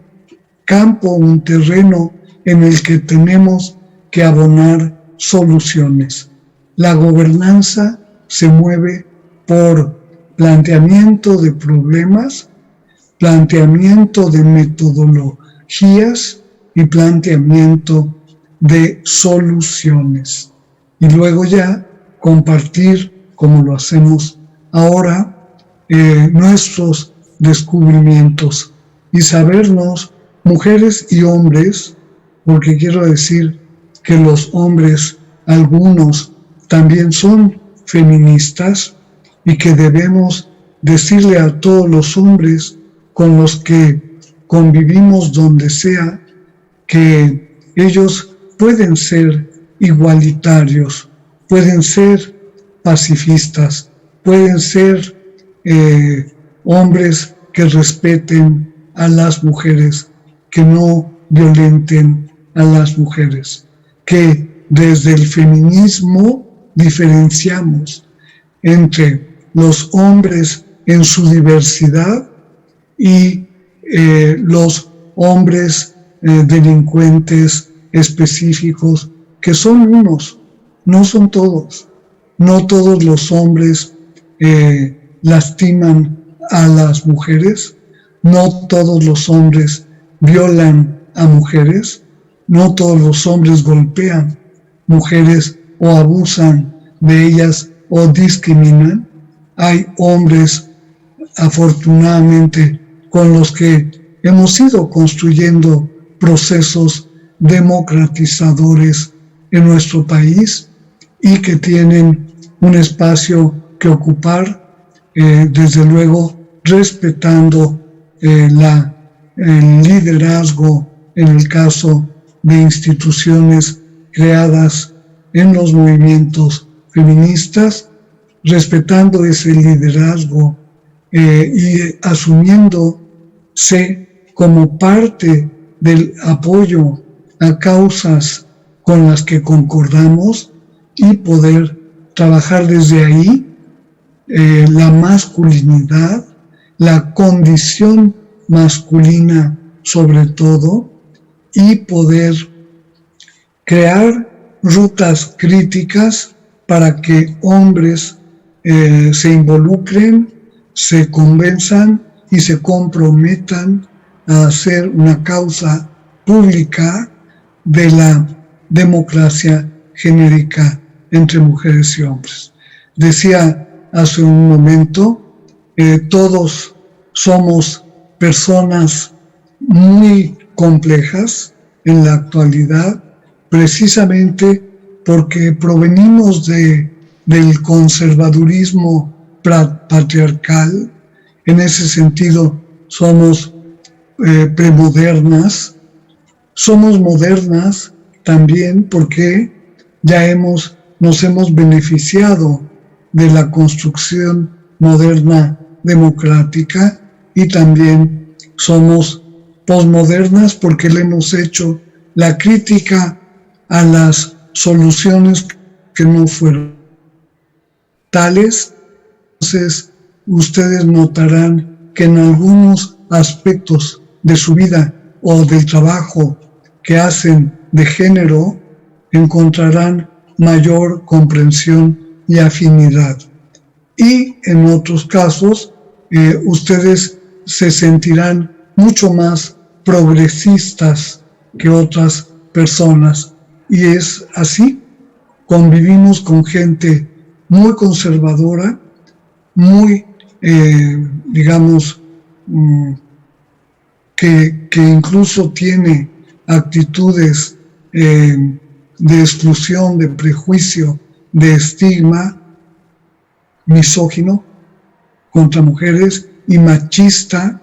Speaker 1: campo, un terreno en el que tenemos que abonar soluciones. La gobernanza se mueve por planteamiento de problemas, planteamiento de metodologías y planteamiento de soluciones. Y luego ya compartir, como lo hacemos ahora, nuestros descubrimientos y sabernos mujeres y hombres, porque quiero decir que los hombres, algunos, también son feministas y que debemos decirle a todos los hombres con los que convivimos donde sea que ellos pueden ser igualitarios, pueden ser pacifistas, pueden ser hombres que respeten a las mujeres, que no violenten a las mujeres, que desde el feminismo diferenciamos entre los hombres en su diversidad y los hombres delincuentes específicos, que son unos, no son todos. No todos los hombres lastiman a las mujeres, no todos los hombres violan a mujeres, no todos los hombres golpean mujeres o abusan de ellas o discriminan. Hay hombres, afortunadamente, con los que hemos ido construyendo procesos democratizadores en nuestro país y que tienen un espacio que ocupar, desde luego respetando el liderazgo en el caso de instituciones creadas en los movimientos feministas, respetando ese liderazgo y asumiéndose como parte del apoyo a causas con las que concordamos y poder trabajar desde ahí la masculinidad, la condición masculina sobre todo, y poder crear rutas críticas para que hombres se involucren, se convenzan y se comprometan a hacer una causa pública de la democracia genérica entre mujeres y hombres. Decía hace un momento, todos somos personas muy complejas en la actualidad, precisamente porque provenimos del conservadurismo patriarcal. En ese sentido, somos premodernas. Somos modernas también porque ya nos hemos beneficiado de la construcción moderna democrática, y también somos posmodernas porque le hemos hecho la crítica a las soluciones que no fueron tales. Entonces, ustedes notarán que en algunos aspectos de su vida o del trabajo que hacen de género encontrarán mayor comprensión y afinidad. Y en otros casos, ustedes se sentirán mucho más progresistas que otras personas. Y es así, convivimos con gente muy conservadora, muy, digamos, que incluso tiene actitudes de exclusión, de prejuicio, de estigma misógino contra mujeres y machista,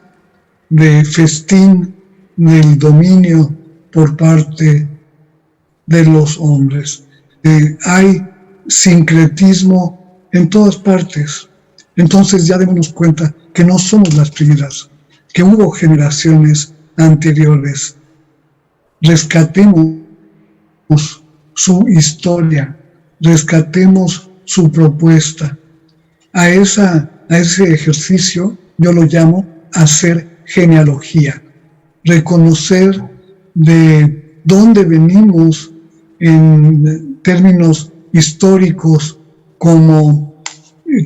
Speaker 1: de festín del dominio por parte de los hombres. Hay sincretismo en todas partes. Entonces ya démonos cuenta que no somos las primeras, que hubo generaciones anteriores. Rescatemos su historia, rescatemos su propuesta. A ese ejercicio yo lo llamo hacer genealogía, reconocer de dónde venimos en términos históricos, como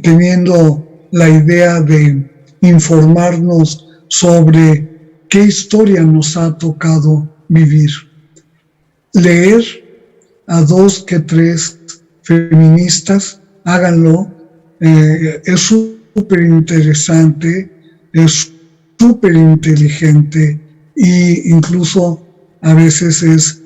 Speaker 1: teniendo la idea de informarnos sobre qué historia nos ha tocado vivir. Leer a 2 que 3 feministas, háganlo, es súper interesante, es súper inteligente e incluso a veces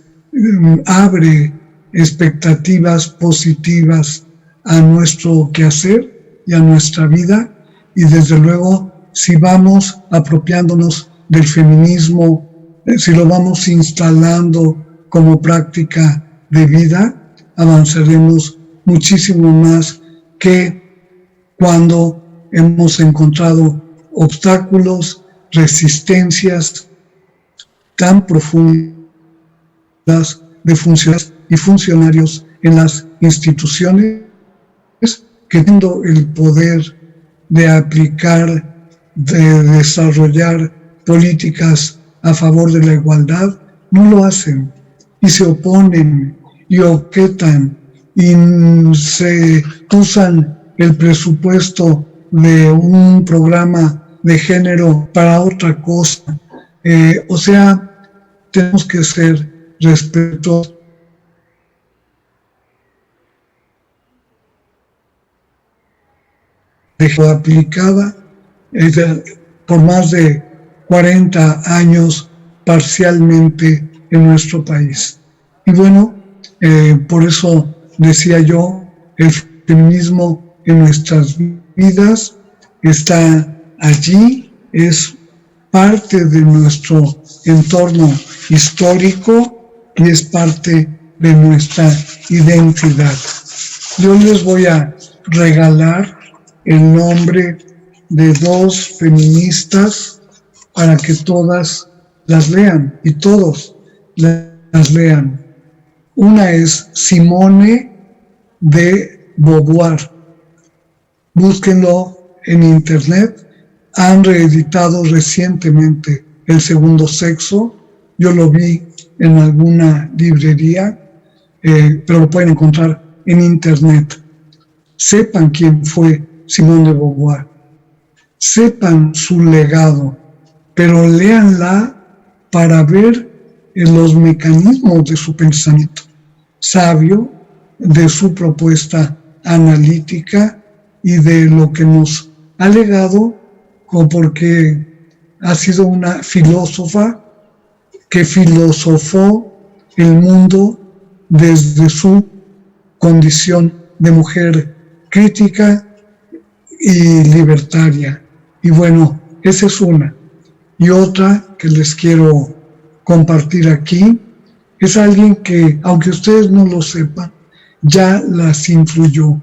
Speaker 1: abre expectativas positivas a nuestro quehacer y a nuestra vida, y desde luego si vamos apropiándonos del feminismo, si lo vamos instalando como práctica de vida, avanzaremos muchísimo más que cuando hemos encontrado obstáculos, resistencias tan profundas de funcionarios y funcionarios en las instituciones que, teniendo el poder de aplicar, de desarrollar políticas a favor de la igualdad, no lo hacen y se oponen y objetan y se usan el presupuesto de un programa de género para otra cosa. O sea, tenemos que ser respetuosos de aplicada por más de 40 años parcialmente en nuestro país. Y bueno, por eso decía yo, el feminismo en nuestras vidas está allí, es parte de nuestro entorno histórico y es parte de nuestra identidad. Yo les voy a regalar el nombre de 2 feministas para que todas las lean y todos las lean. Una es Simone de Beauvoir. Búsquenlo en internet. Han reeditado recientemente El segundo sexo. Yo lo vi en alguna librería, pero lo pueden encontrar en internet. Sepan quién fue Simone de Beauvoir. Sepan su legado, pero léanla para ver los mecanismos de su pensamiento sabio, de su propuesta analítica y de lo que nos ha legado, como porque ha sido una filósofa que filosofó el mundo desde su condición de mujer crítica y libertaria. Y bueno, esa es una. Y otra que les quiero compartir aquí es alguien que, aunque ustedes no lo sepan, ya las influyó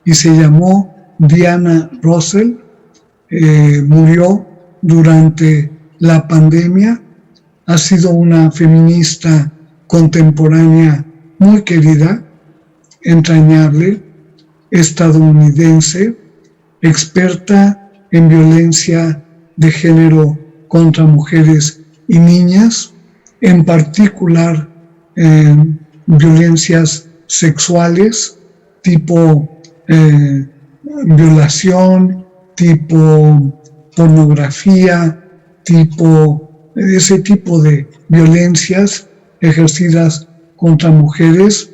Speaker 1: y se llamó Diana Russell. Murió durante la pandemia. Ha sido una feminista contemporánea muy querida, entrañable, estadounidense, experta en violencia de género contra mujeres y niñas, en particular violencias sexuales tipo violación, tipo pornografía, ese tipo de violencias ejercidas contra mujeres,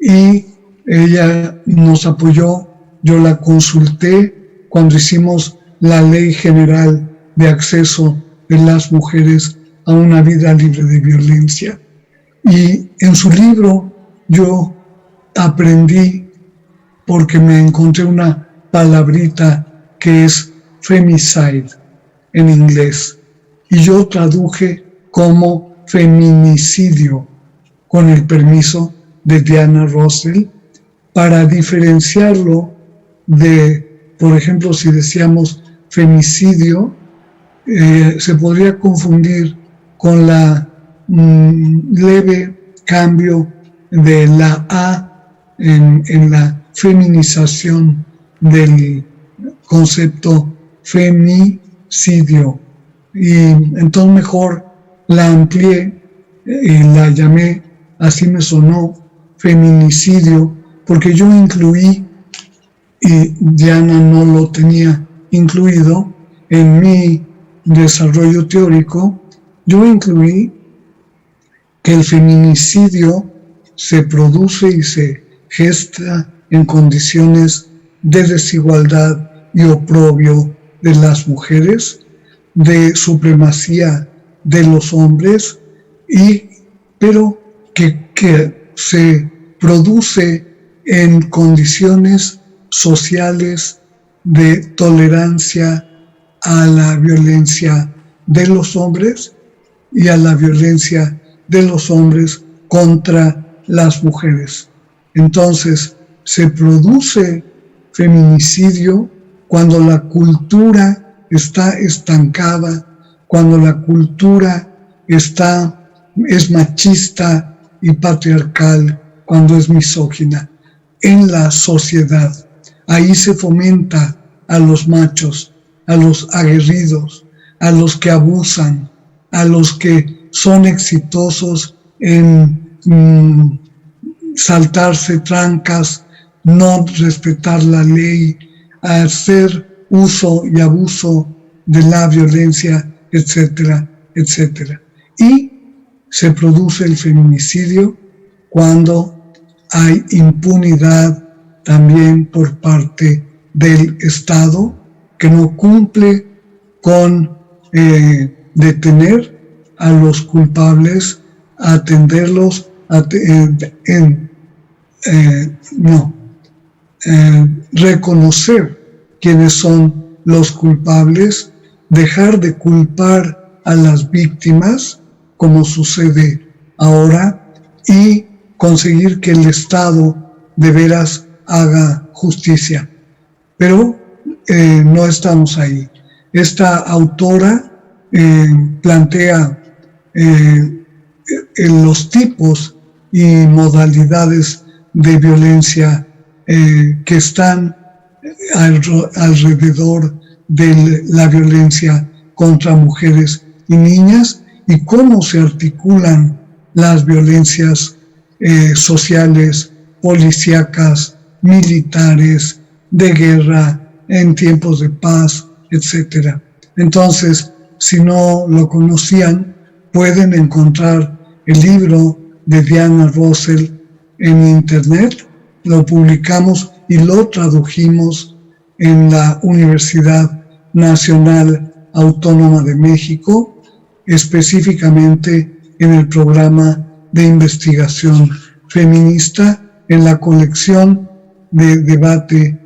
Speaker 1: y ella nos apoyó. Yo la consulté cuando hicimos la Ley General de Acceso de las Mujeres a una Vida Libre de Violencia. Y en su libro yo aprendí, porque me encontré una palabrita que es femicide en inglés, y yo traduje como feminicidio con el permiso de Diana Russell, para diferenciarlo de, por ejemplo, si decíamos femicidio, se podría confundir con la leve cambio de la A en la feminización del concepto femicidio. y entonces mejor la amplié y la llamé, así me sonó, feminicidio, porque yo incluí, y Diana no lo tenía incluido en mi desarrollo teórico, yo incluí que el feminicidio se produce y se gesta en condiciones de desigualdad y oprobio de las mujeres, de supremacía de los hombres, pero que se produce en condiciones sociales de tolerancia a la violencia de los hombres y a la violencia de los hombres contra las mujeres. Entonces, se produce feminicidio cuando la cultura está estancada, cuando la cultura es machista y patriarcal, cuando es misógina en la sociedad. Ahí se fomenta a los machos, a los aguerridos, a los que abusan, a los que son exitosos en saltarse trancas, no respetar la ley, hacer uso y abuso de la violencia, etcétera, etcétera. Y se produce el feminicidio cuando hay impunidad también por parte del Estado, que no cumple con detener a los culpables, atenderlos, reconocer quiénes son los culpables, dejar de culpar a las víctimas, como sucede ahora, y conseguir que el Estado de veras haga justicia. Pero no estamos ahí. Esta autora plantea los tipos y modalidades de violencia que están alrededor de la violencia contra mujeres y niñas y cómo se articulan las violencias sociales, policíacas, militares, de guerra, en tiempos de paz, etc. Entonces, si no lo conocían, pueden encontrar el libro de Diana Russell en internet, lo publicamos y lo tradujimos en la Universidad Nacional Autónoma de México, específicamente en el programa de investigación feminista, en la colección de debate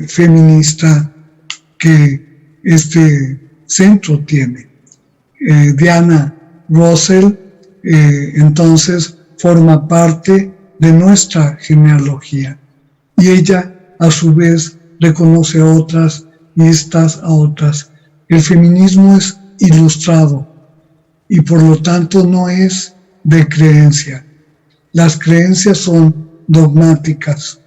Speaker 1: feminista que este centro tiene. Diana Russell entonces forma parte de nuestra genealogía y ella a su vez reconoce a otras y estas a otras. El feminismo es ilustrado y por lo tanto no es de creencia. Las creencias son dogmáticas.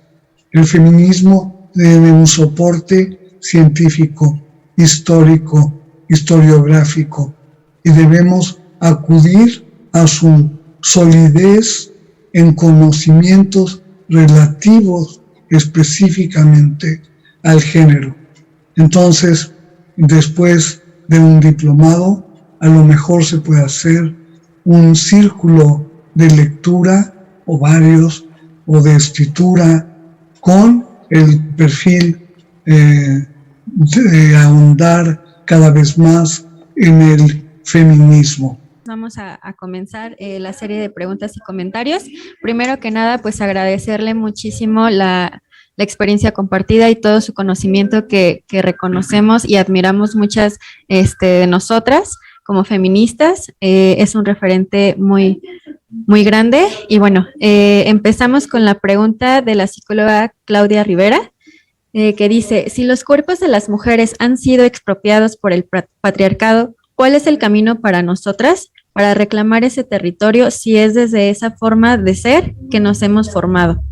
Speaker 1: El feminismo tiene un soporte científico, histórico, historiográfico y debemos acudir a su solidez en conocimientos relativos específicamente al género. Entonces, después de un diplomado, a lo mejor se puede hacer un círculo de lectura o varios, o de escritura, con el perfil de ahondar cada vez más en el feminismo.
Speaker 3: Vamos a comenzar la serie de preguntas y comentarios. Primero que nada, pues agradecerle muchísimo la experiencia compartida y todo su conocimiento que reconocemos y admiramos muchas de nosotras como feministas. Es un referente muy, muy grande. Y bueno, empezamos con la pregunta de la psicóloga Claudia Rivera, que dice, si los cuerpos de las mujeres han sido expropiados por el patriarcado, ¿cuál es el camino para nosotras para reclamar ese territorio si es desde esa forma de ser que nos hemos formado?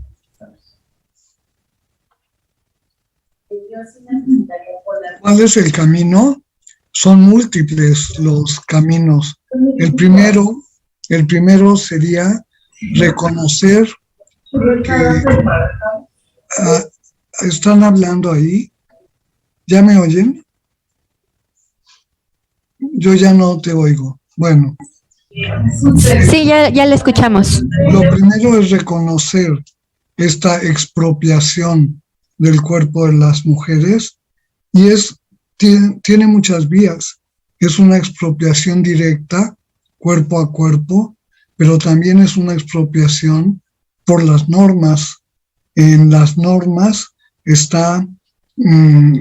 Speaker 1: ¿Cuál es el camino? son múltiples los caminos. El primero sería reconocer que están hablando ahí. ¿Ya me oyen? Yo ya no te oigo. Bueno.
Speaker 3: Sí, ya le escuchamos.
Speaker 1: Lo primero es reconocer esta expropiación del cuerpo de las mujeres y tiene muchas vías. Es una expropiación directa, cuerpo a cuerpo, pero también es una expropiación por las normas. En las normas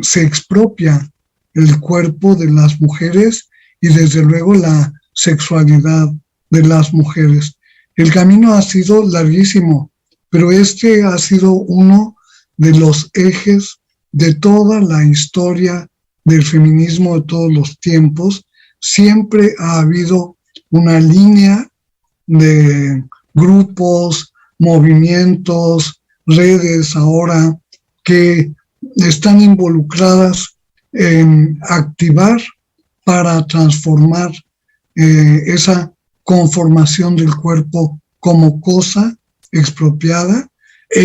Speaker 1: se expropia el cuerpo de las mujeres y desde luego la sexualidad de las mujeres. El camino ha sido larguísimo, pero este ha sido uno de los ejes de toda la historia del feminismo de todos los tiempos. Siempre ha habido una línea de grupos, movimientos, redes ahora que están involucradas en activar para transformar esa conformación del cuerpo como cosa expropiada e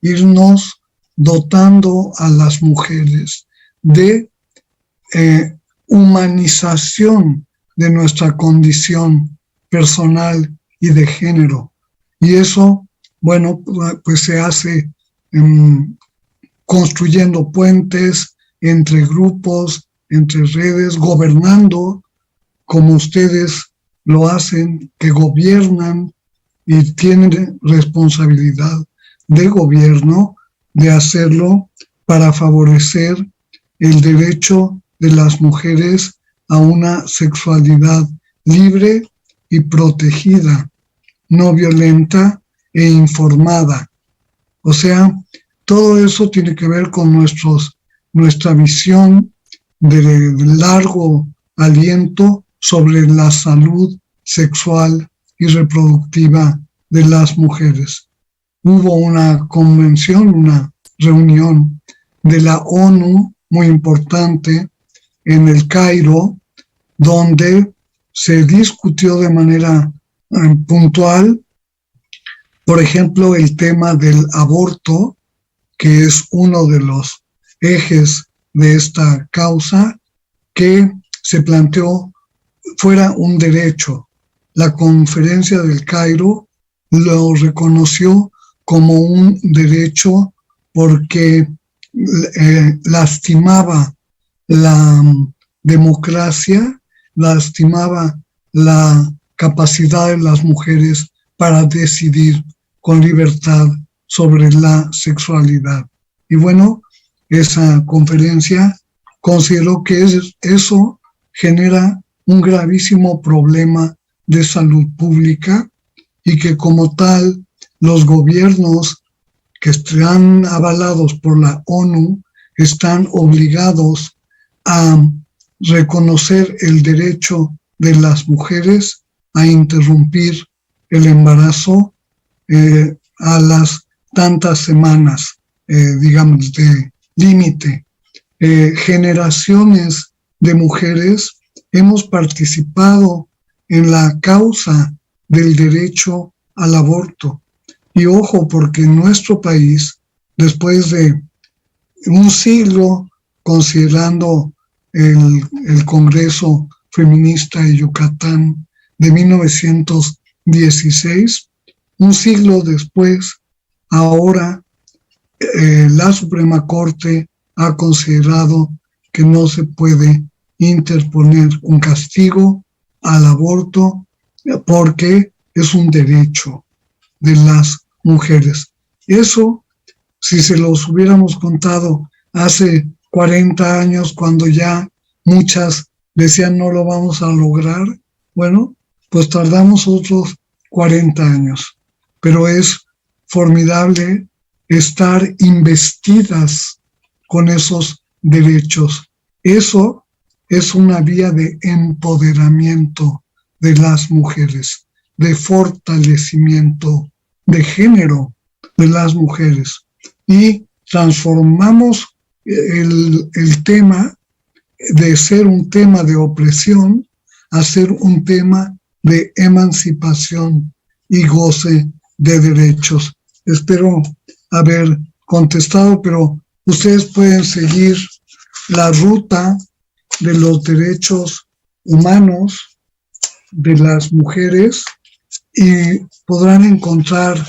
Speaker 1: irnos dotando a las mujeres de humanización de nuestra condición personal y de género. Y eso, bueno, pues se hace construyendo puentes entre grupos, entre redes, gobernando como ustedes lo hacen, que gobiernan y tienen responsabilidad de gobierno de hacerlo para favorecer el derecho de las mujeres a una sexualidad libre y protegida, no violenta e informada. O sea, todo eso tiene que ver con nuestra visión de largo aliento sobre la salud sexual y reproductiva de las mujeres. Hubo una convención, una reunión de la ONU muy importante en el Cairo, donde se discutió de manera puntual, por ejemplo, el tema del aborto, que es uno de los ejes de esta causa, que se planteó fuera un derecho. La Conferencia del Cairo lo reconoció como un derecho porque lastimaba la democracia, lastimaba la capacidad de las mujeres para decidir con libertad sobre la sexualidad. Y bueno, esa conferencia consideró que eso genera un gravísimo problema de salud pública y que como tal los gobiernos que están avalados por la ONU están obligados a reconocer el derecho de las mujeres a interrumpir el embarazo a las tantas semanas, digamos, de límite. Generaciones de mujeres hemos participado en la causa del derecho al aborto. Y ojo, porque en nuestro país, después de un siglo, considerando el Congreso Feminista de Yucatán de 1916, un siglo después, ahora la Suprema Corte ha considerado que no se puede interponer un castigo al aborto porque es un derecho de las mujeres. Eso, si se los hubiéramos contado hace 40 años, cuando ya muchas decían no lo vamos a lograr, bueno, pues tardamos otros 40 años. Pero es formidable estar investidas con esos derechos. Eso es una vía de empoderamiento de las mujeres, de fortalecimiento de género de las mujeres. Y transformamos el tema de ser un tema de opresión a ser un tema de emancipación y goce de derechos. Espero haber contestado, pero ustedes pueden seguir la ruta de los derechos humanos de las mujeres y podrán encontrar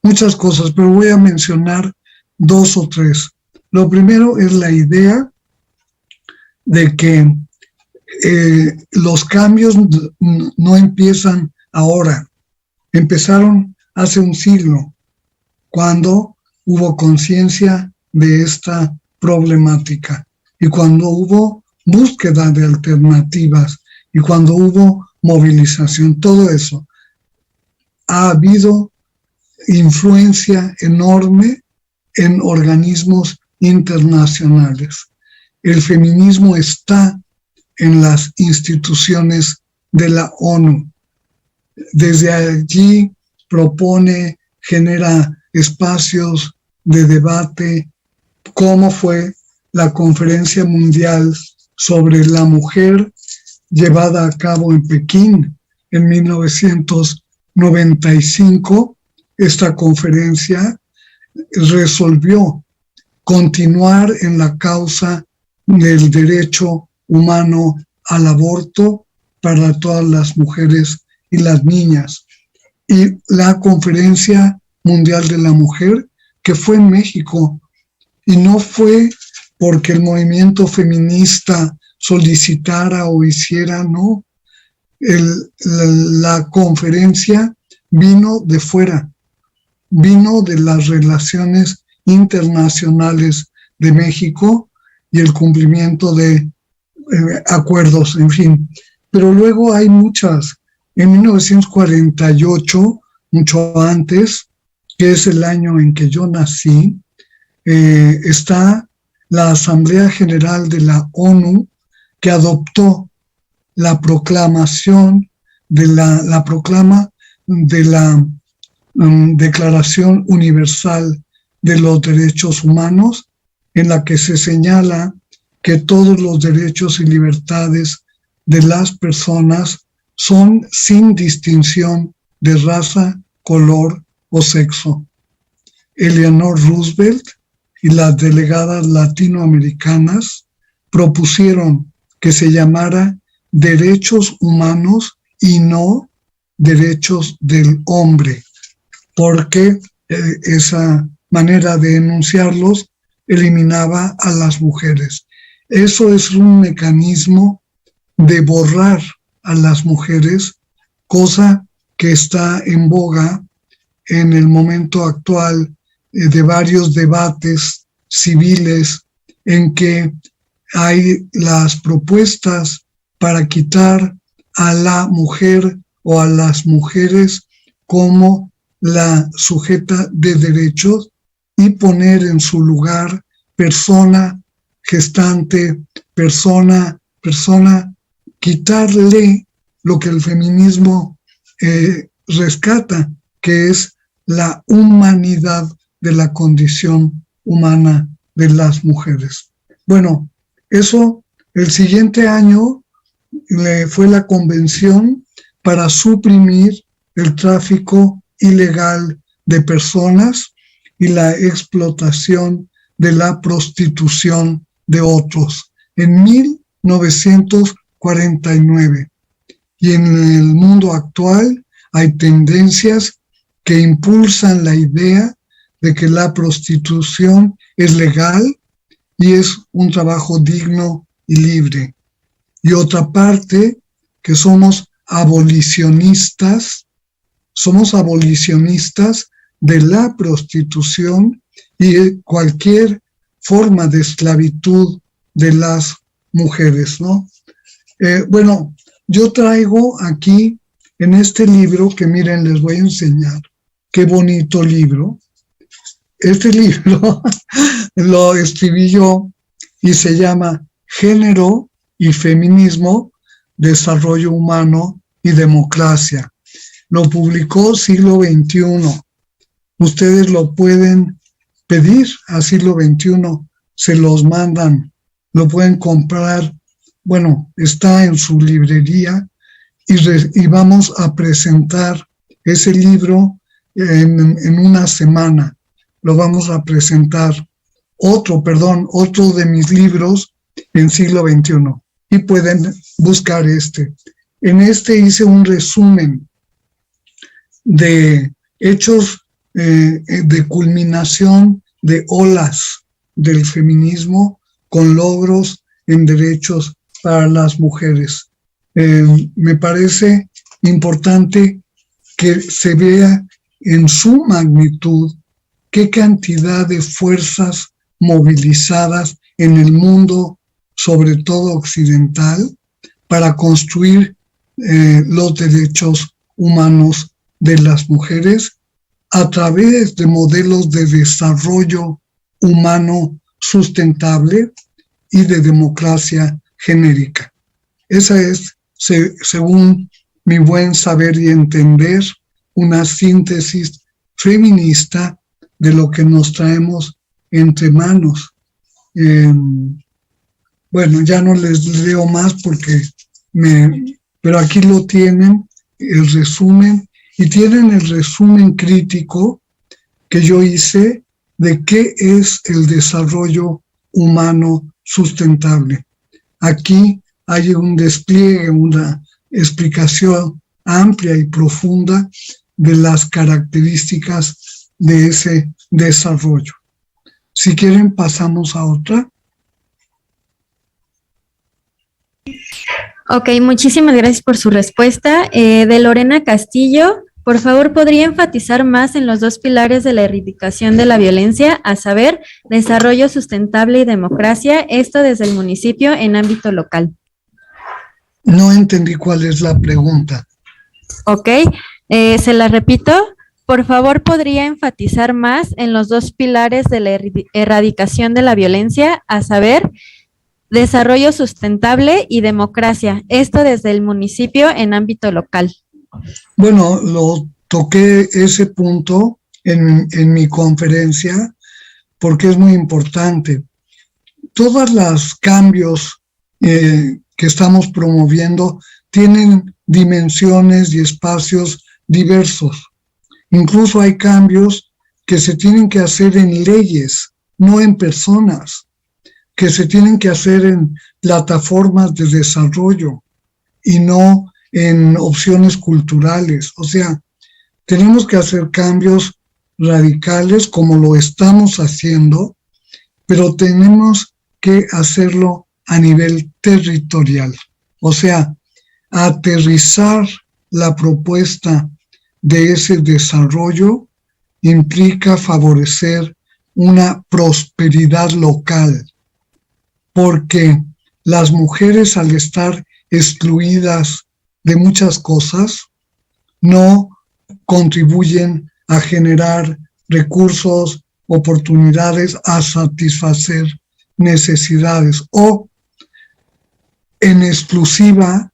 Speaker 1: muchas cosas, pero voy a mencionar 2 o 3. Lo primero es la idea de que los cambios no empiezan ahora, empezaron hace un siglo, cuando hubo conciencia de esta problemática y cuando hubo búsqueda de alternativas y cuando hubo movilización. Todo eso ha habido influencia enorme en organismos internacionales. El feminismo está en las instituciones de la ONU. Desde allí propone, genera espacios de debate, como fue la Conferencia Mundial sobre la Mujer llevada a cabo en Pekín en 1995. Esta conferencia resolvió continuar en la causa del derecho humano al aborto para todas las mujeres y las niñas. Y la Conferencia Mundial de la Mujer, que fue en México, y no fue porque el movimiento feminista solicitara o hiciera, no. La conferencia vino de fuera, vino de las relaciones internacionales de México y el cumplimiento de acuerdos, en fin. Pero luego hay muchas. En 1948, mucho antes, que es el año en que yo nací, está la Asamblea General de la ONU, que adoptó la proclamación de la proclama de la Declaración Universal de los Derechos Humanos, en la que se señala que todos los derechos y libertades de las personas son sin distinción de raza, color o sexo. Eleanor Roosevelt y las delegadas latinoamericanas propusieron que se llamara derechos humanos y no derechos del hombre, porque esa manera de enunciarlos eliminaba a las mujeres. Eso es un mecanismo de borrar a las mujeres, cosa que está en boga en el momento actual de varios debates civiles en que hay las propuestas para quitar a la mujer o a las mujeres como la sujeta de derechos y poner en su lugar persona, gestante, persona, quitarle lo que el feminismo rescata, que es la humanidad de la condición humana de las mujeres. Bueno, eso el siguiente año fue la convención para suprimir el tráfico ilegal de personas y la explotación de la prostitución de otros en 1949. Y en el mundo actual hay tendencias que impulsan la idea de que la prostitución es legal y es un trabajo digno y libre. Y otra parte, que somos abolicionistas de la prostitución y cualquier forma de esclavitud de las mujeres, ¿no? Bueno, yo traigo aquí en este libro, que miren, les voy a enseñar, qué bonito libro. Este libro lo escribí yo y se llama Género y Feminismo, Desarrollo Humano y Democracia. Lo publicó Siglo XXI. Ustedes lo pueden pedir a Siglo XXI, se los mandan lo pueden comprar, bueno, está en su librería y vamos a presentar ese libro en una semana. Lo vamos a presentar otro de mis libros en siglo XXI. Y pueden buscar este. En este hice un resumen de hechos de culminación de olas del feminismo con logros en derechos para las mujeres. Me parece importante que se vea en su magnitud qué cantidad de fuerzas movilizadas en el mundo, sobre todo occidental, para construir los derechos humanos de las mujeres a través de modelos de desarrollo humano sustentable y de democracia genérica. Esa es, según mi buen saber y entender, una síntesis feminista de lo que nos traemos entre manos. Bueno, ya no les leo más pero aquí lo tienen, el resumen, y tienen el resumen crítico que yo hice de qué es el desarrollo humano sustentable. Aquí hay un despliegue, una explicación amplia y profunda de las características de ese desarrollo. Si quieren, pasamos a otra.
Speaker 3: Ok, muchísimas gracias por su respuesta. De Lorena Castillo, por favor, ¿podría enfatizar más en los dos pilares de la erradicación de la violencia, a saber, desarrollo sustentable y democracia, esto desde el municipio en ámbito local?
Speaker 1: No entendí cuál es la pregunta.
Speaker 3: Ok, se la repito. Por favor, ¿podría enfatizar más en los dos pilares de la erradicación de la violencia, a saber, desarrollo sustentable y democracia, esto desde el municipio en ámbito local?
Speaker 1: Bueno, lo toqué ese punto en mi conferencia porque es muy importante. Todos los cambios que estamos promoviendo tienen dimensiones y espacios diversos. Incluso hay cambios que se tienen que hacer en leyes, no en personas, que se tienen que hacer en plataformas de desarrollo y no en opciones culturales. O sea, tenemos que hacer cambios radicales como lo estamos haciendo, pero tenemos que hacerlo a nivel territorial. O sea, aterrizar la propuesta de ese desarrollo implica favorecer una prosperidad local, porque las mujeres, al estar excluidas de muchas cosas, no contribuyen a generar recursos, oportunidades, a satisfacer necesidades, o en exclusiva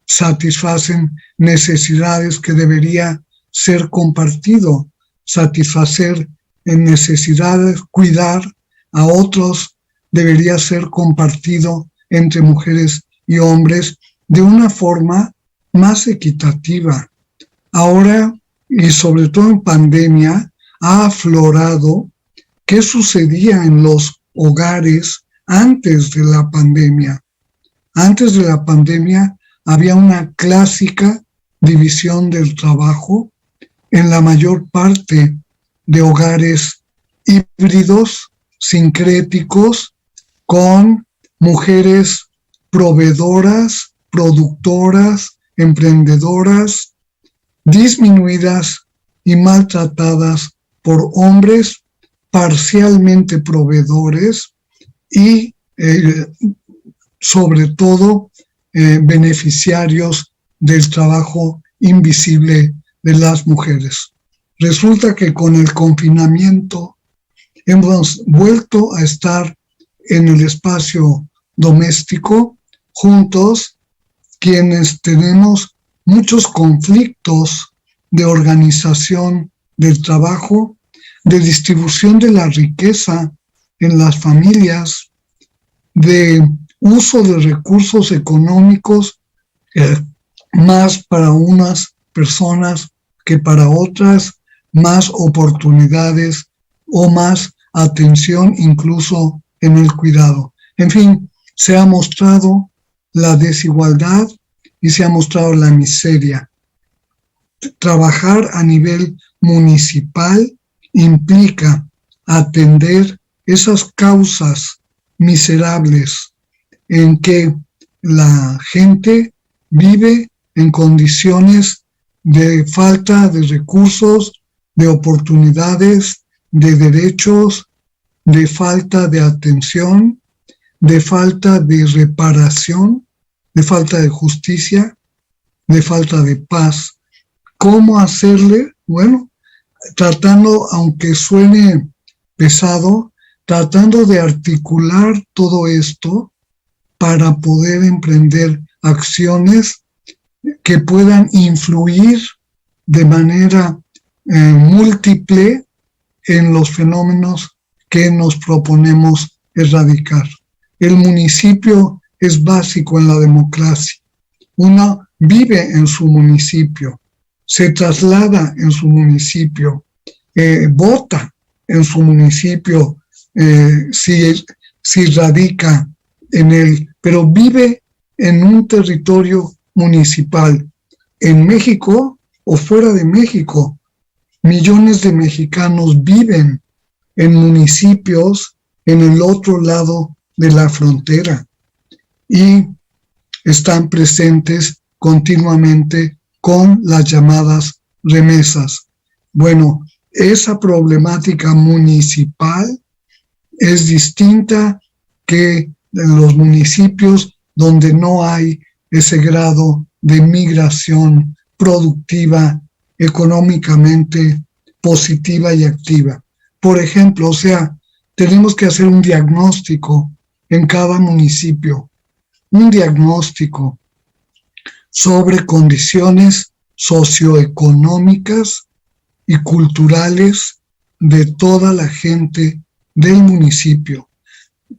Speaker 1: satisfacen necesidades que debería ser compartido, satisfacer en necesidades, cuidar a otros, debería ser compartido entre mujeres y hombres de una forma más equitativa. Ahora, y sobre todo en pandemia, ha aflorado qué sucedía en los hogares antes de la pandemia. Antes de la pandemia había una clásica división del trabajo en la mayor parte de hogares híbridos, sincréticos, con mujeres proveedoras, productoras, emprendedoras, disminuidas y maltratadas por hombres parcialmente proveedores y sobre todo beneficiarios del trabajo invisible de las mujeres. Resulta que con el confinamiento hemos vuelto a estar en el espacio doméstico juntos, quienes tenemos muchos conflictos de organización del trabajo, de distribución de la riqueza en las familias, de uso de recursos económicos, más para unas personas que para otras, más oportunidades o más atención incluso en el cuidado. En fin, se ha mostrado la desigualdad y se ha mostrado la miseria. Trabajar a nivel municipal implica atender esas causas miserables en que la gente vive en condiciones de falta de recursos, de oportunidades, de derechos, de falta de atención, de falta de reparación, de falta de justicia, de falta de paz. ¿Cómo hacerle? Bueno, tratando, aunque suene pesado, tratando de articular todo esto para poder emprender acciones que puedan influir de manera múltiple en los fenómenos que nos proponemos erradicar. El municipio es básico en la democracia. Uno vive en su municipio, se traslada en su municipio, vota en su municipio si radica en él, pero vive en un territorio municipal. En México o fuera de México, millones de mexicanos viven en municipios en el otro lado de la frontera y están presentes continuamente con las llamadas remesas. Bueno, esa problemática municipal es distinta que en los municipios donde no hay ese grado de migración productiva, económicamente positiva y activa. Por ejemplo, tenemos que hacer un diagnóstico en cada municipio, un diagnóstico sobre condiciones socioeconómicas y culturales de toda la gente del municipio.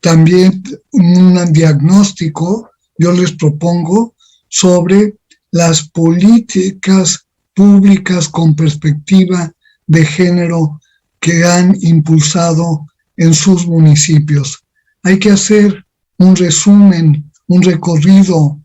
Speaker 1: También un diagnóstico, yo les propongo, sobre las políticas públicas con perspectiva de género que han impulsado en sus municipios. Hay que hacer un resumen, un recorrido.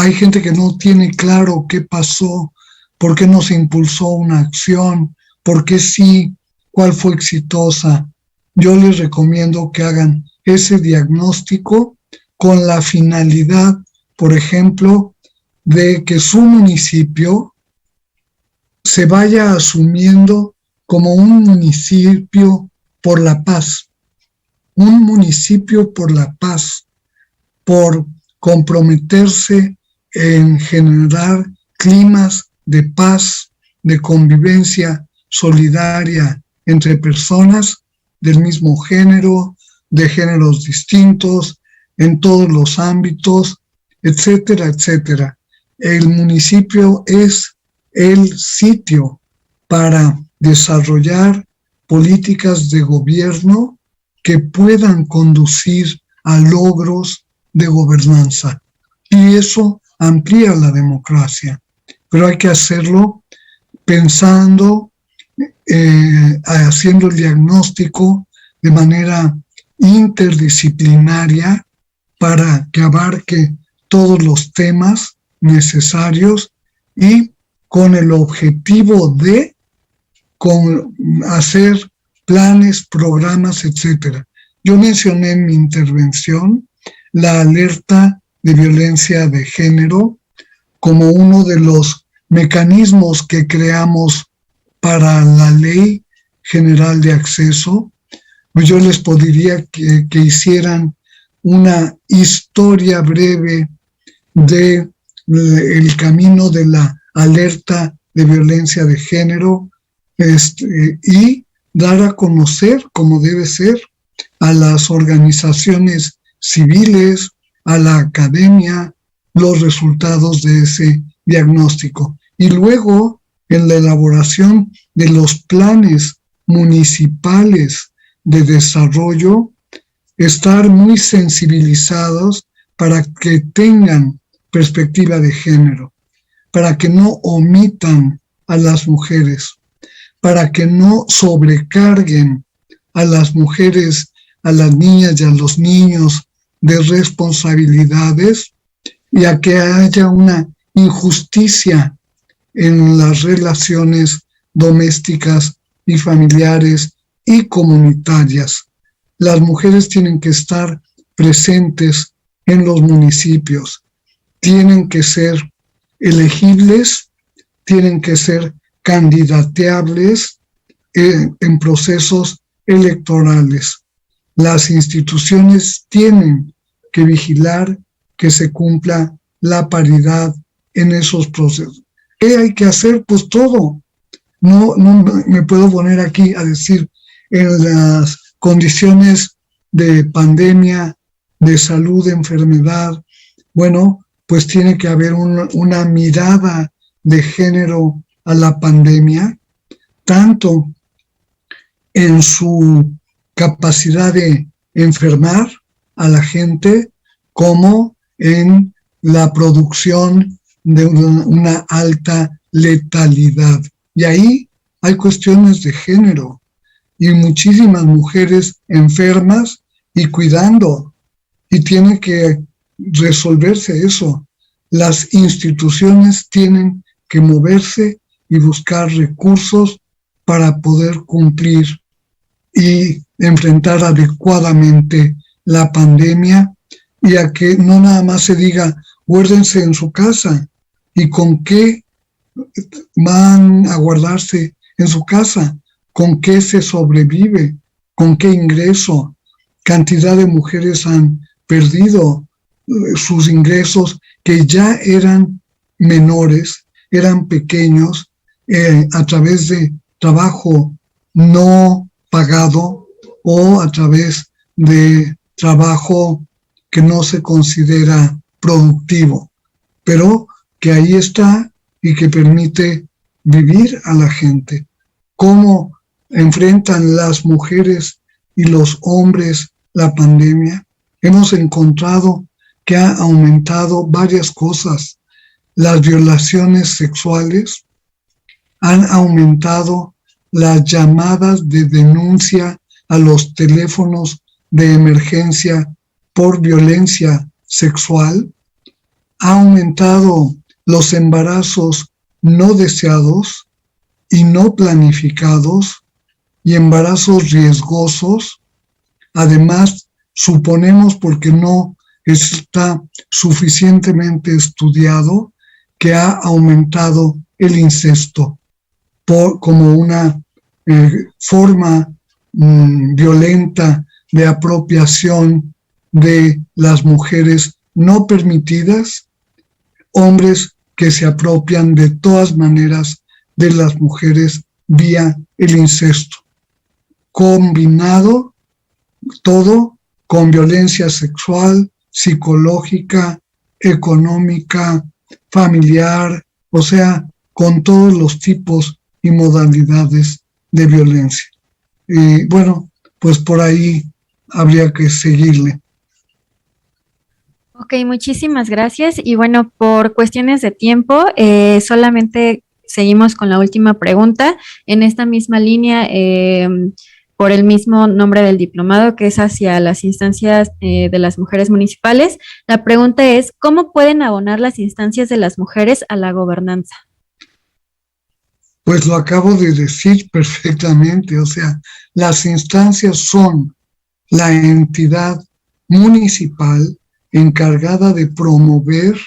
Speaker 1: Hay gente que no tiene claro qué pasó, por qué no se impulsó una acción, por qué sí, cuál fue exitosa. Yo les recomiendo que hagan ese diagnóstico con la finalidad, por ejemplo, de que su municipio se vaya asumiendo como un municipio por la paz, un municipio por la paz, por comprometerse en generar climas de paz, de convivencia solidaria entre personas del mismo género, de géneros distintos, en todos los ámbitos, etcétera, etcétera. El municipio es el sitio para desarrollar políticas de gobierno que puedan conducir a logros de gobernanza. Y eso amplía la democracia. Pero hay que hacerlo pensando, haciendo el diagnóstico de manera interdisciplinaria para que abarque todos los temas necesarios y con el objetivo de hacer planes, programas, etcétera. Yo mencioné en mi intervención la alerta de violencia de género como uno de los mecanismos que creamos para la Ley General de Acceso. Pues yo les pediría que hicieran una historia breve de el camino de la alerta de violencia de género y dar a conocer, como debe ser, a las organizaciones civiles, a la academia, los resultados de ese diagnóstico. Y luego, en la elaboración de los planes municipales de desarrollo, estar muy sensibilizados para que tengan perspectiva de género, para que no omitan a las mujeres, para que no sobrecarguen a las mujeres, a las niñas y a los niños de responsabilidades, y a que haya una injusticia en las relaciones domésticas y familiares y comunitarias. Las mujeres tienen que estar presentes en los municipios, tienen que ser elegibles, tienen que ser candidateables en procesos electorales. Las instituciones tienen que vigilar que se cumpla la paridad en esos procesos. ¿Qué hay que hacer? Pues todo. No me puedo poner aquí a decir en las condiciones de pandemia, de salud, de enfermedad. Bueno, pues tiene que haber una mirada de género a la pandemia, tanto en su capacidad de enfermar a la gente como en la producción de una alta letalidad. Y ahí hay cuestiones de género y muchísimas mujeres enfermas y cuidando. Y tiene que resolverse eso. Las instituciones tienen que moverse y buscar recursos para poder cumplir y enfrentar adecuadamente la pandemia, y a que no nada más se diga guárdense en su casa. ¿Y con qué van a guardarse en su casa? ¿Con qué se sobrevive? ¿Con qué ingreso? Cantidad de mujeres han perdido sus ingresos, que ya eran menores, eran pequeños, a través de trabajo no pagado o a través de trabajo que no se considera productivo, pero que ahí está y que permite vivir a la gente. ¿Cómo enfrentan las mujeres y los hombres la pandemia? Hemos encontrado que ha aumentado varias cosas. Las violaciones sexuales, han aumentado las llamadas de denuncia a los teléfonos de emergencia por violencia sexual, ha aumentado los embarazos no deseados y no planificados y embarazos riesgosos. Además, suponemos, porque no está suficientemente estudiado, que ha aumentado el incesto como una forma violenta de apropiación de las mujeres no permitidas, hombres que se apropian de todas maneras de las mujeres vía el incesto, combinado todo con violencia sexual, psicológica, económica, familiar, o sea, con todos los tipos y modalidades de violencia. Y bueno, pues por ahí habría que seguirle.
Speaker 3: Ok, muchísimas gracias. Y bueno, por cuestiones de tiempo, solamente seguimos con la última pregunta. En esta misma línea, por el mismo nombre del diplomado, que es hacia las instancias de las mujeres municipales, la pregunta es, ¿cómo pueden abonar las instancias de las mujeres a la gobernanza?
Speaker 1: Pues lo acabo de decir perfectamente, o sea, las instancias son la entidad municipal encargada de promover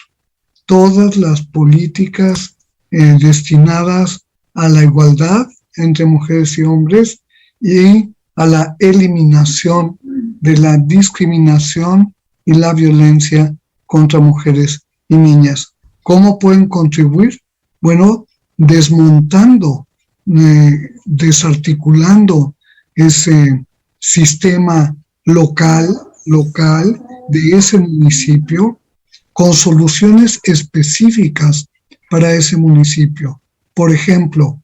Speaker 1: todas las políticas destinadas a la igualdad entre mujeres y hombres y a la eliminación de la discriminación y la violencia contra mujeres y niñas. ¿Cómo pueden contribuir? Bueno, desmontando, desarticulando ese sistema local de ese municipio con soluciones específicas para ese municipio. Por ejemplo,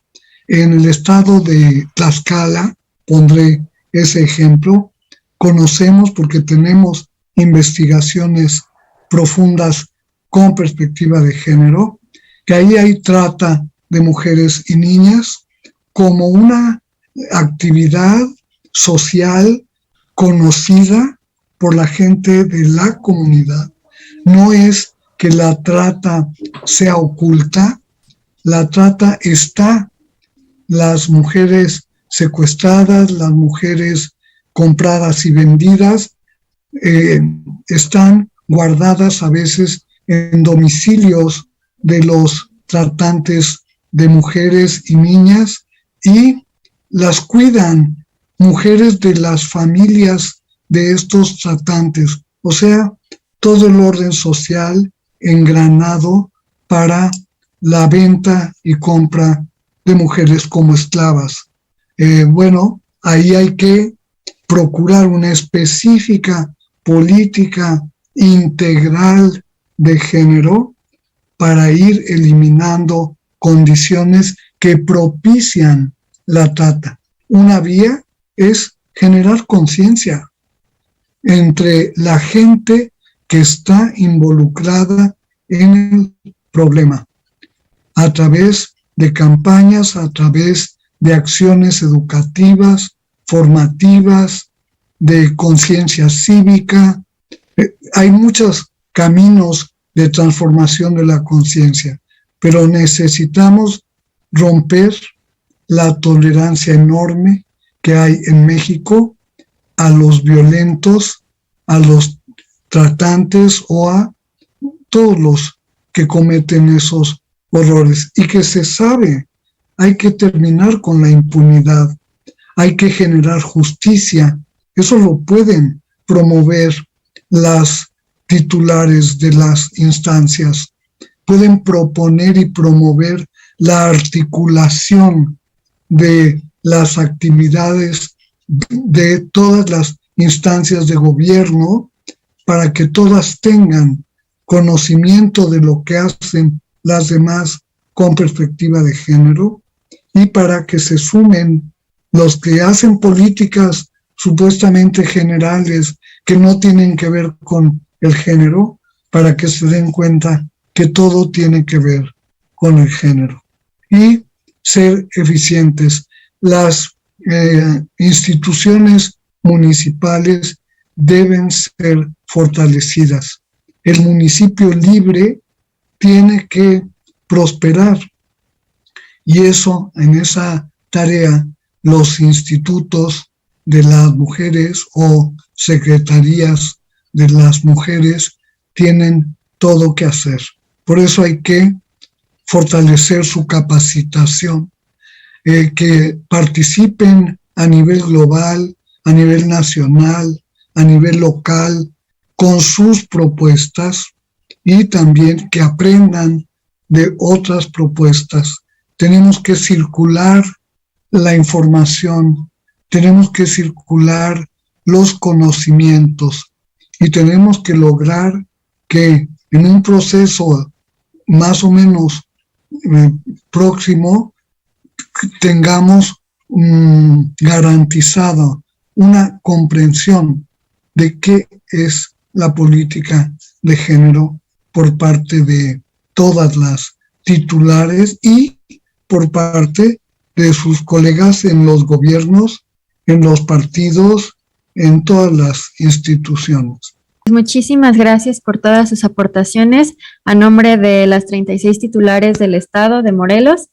Speaker 1: en el estado de Tlaxcala, pondré ese ejemplo, conocemos porque tenemos investigaciones profundas con perspectiva de género, que ahí hay trata de mujeres y niñas como una actividad social conocida por la gente de la comunidad. No es que la trata sea oculta, la trata está, las mujeres secuestradas, las mujeres compradas y vendidas, están guardadas a veces en domicilios de los tratantes de mujeres y niñas y las cuidan mujeres de las familias de estos tratantes. O sea, todo el orden social engranado para la venta y compra de mujeres como esclavas. Bueno, ahí hay que procurar una específica política integral de género para ir eliminando condiciones que propician la trata. Una vía es generar conciencia entre la gente que está involucrada en el problema, a través de campañas, a través de acciones educativas, formativas, de conciencia cívica. Hay muchos caminos de transformación de la conciencia, pero necesitamos romper la tolerancia enorme que hay en México a los violentos, a los tratantes o a todos los que cometen esos horrores. Y que se sabe, hay que terminar con la impunidad, hay que generar justicia. Eso lo pueden promover las titulares de las instancias. Pueden proponer y promover la articulación de las actividades de todas las instancias de gobierno para que todas tengan conocimiento de lo que hacen las demás con perspectiva de género y para que se sumen los que hacen políticas supuestamente generales que no tienen que ver con el género, para que se den cuenta que todo tiene que ver con el género y ser eficientes. Las instituciones municipales deben ser fortalecidas. El municipio libre tiene que prosperar y eso, en esa tarea, los institutos de las mujeres o secretarías de las mujeres tienen todo que hacer. Por eso hay que fortalecer su capacitación, que participen a nivel global, a nivel nacional, a nivel local, con sus propuestas y también que aprendan de otras propuestas. Tenemos que circular la información, tenemos que circular los conocimientos y tenemos que lograr que en un proceso más o menos próximo tengamos garantizado una comprensión de qué es la política de género por parte de todas las titulares y por parte de sus colegas en los gobiernos, en los partidos, en todas las instituciones.
Speaker 3: Muchísimas gracias por todas sus aportaciones a nombre de las 36 titulares del Estado de Morelos.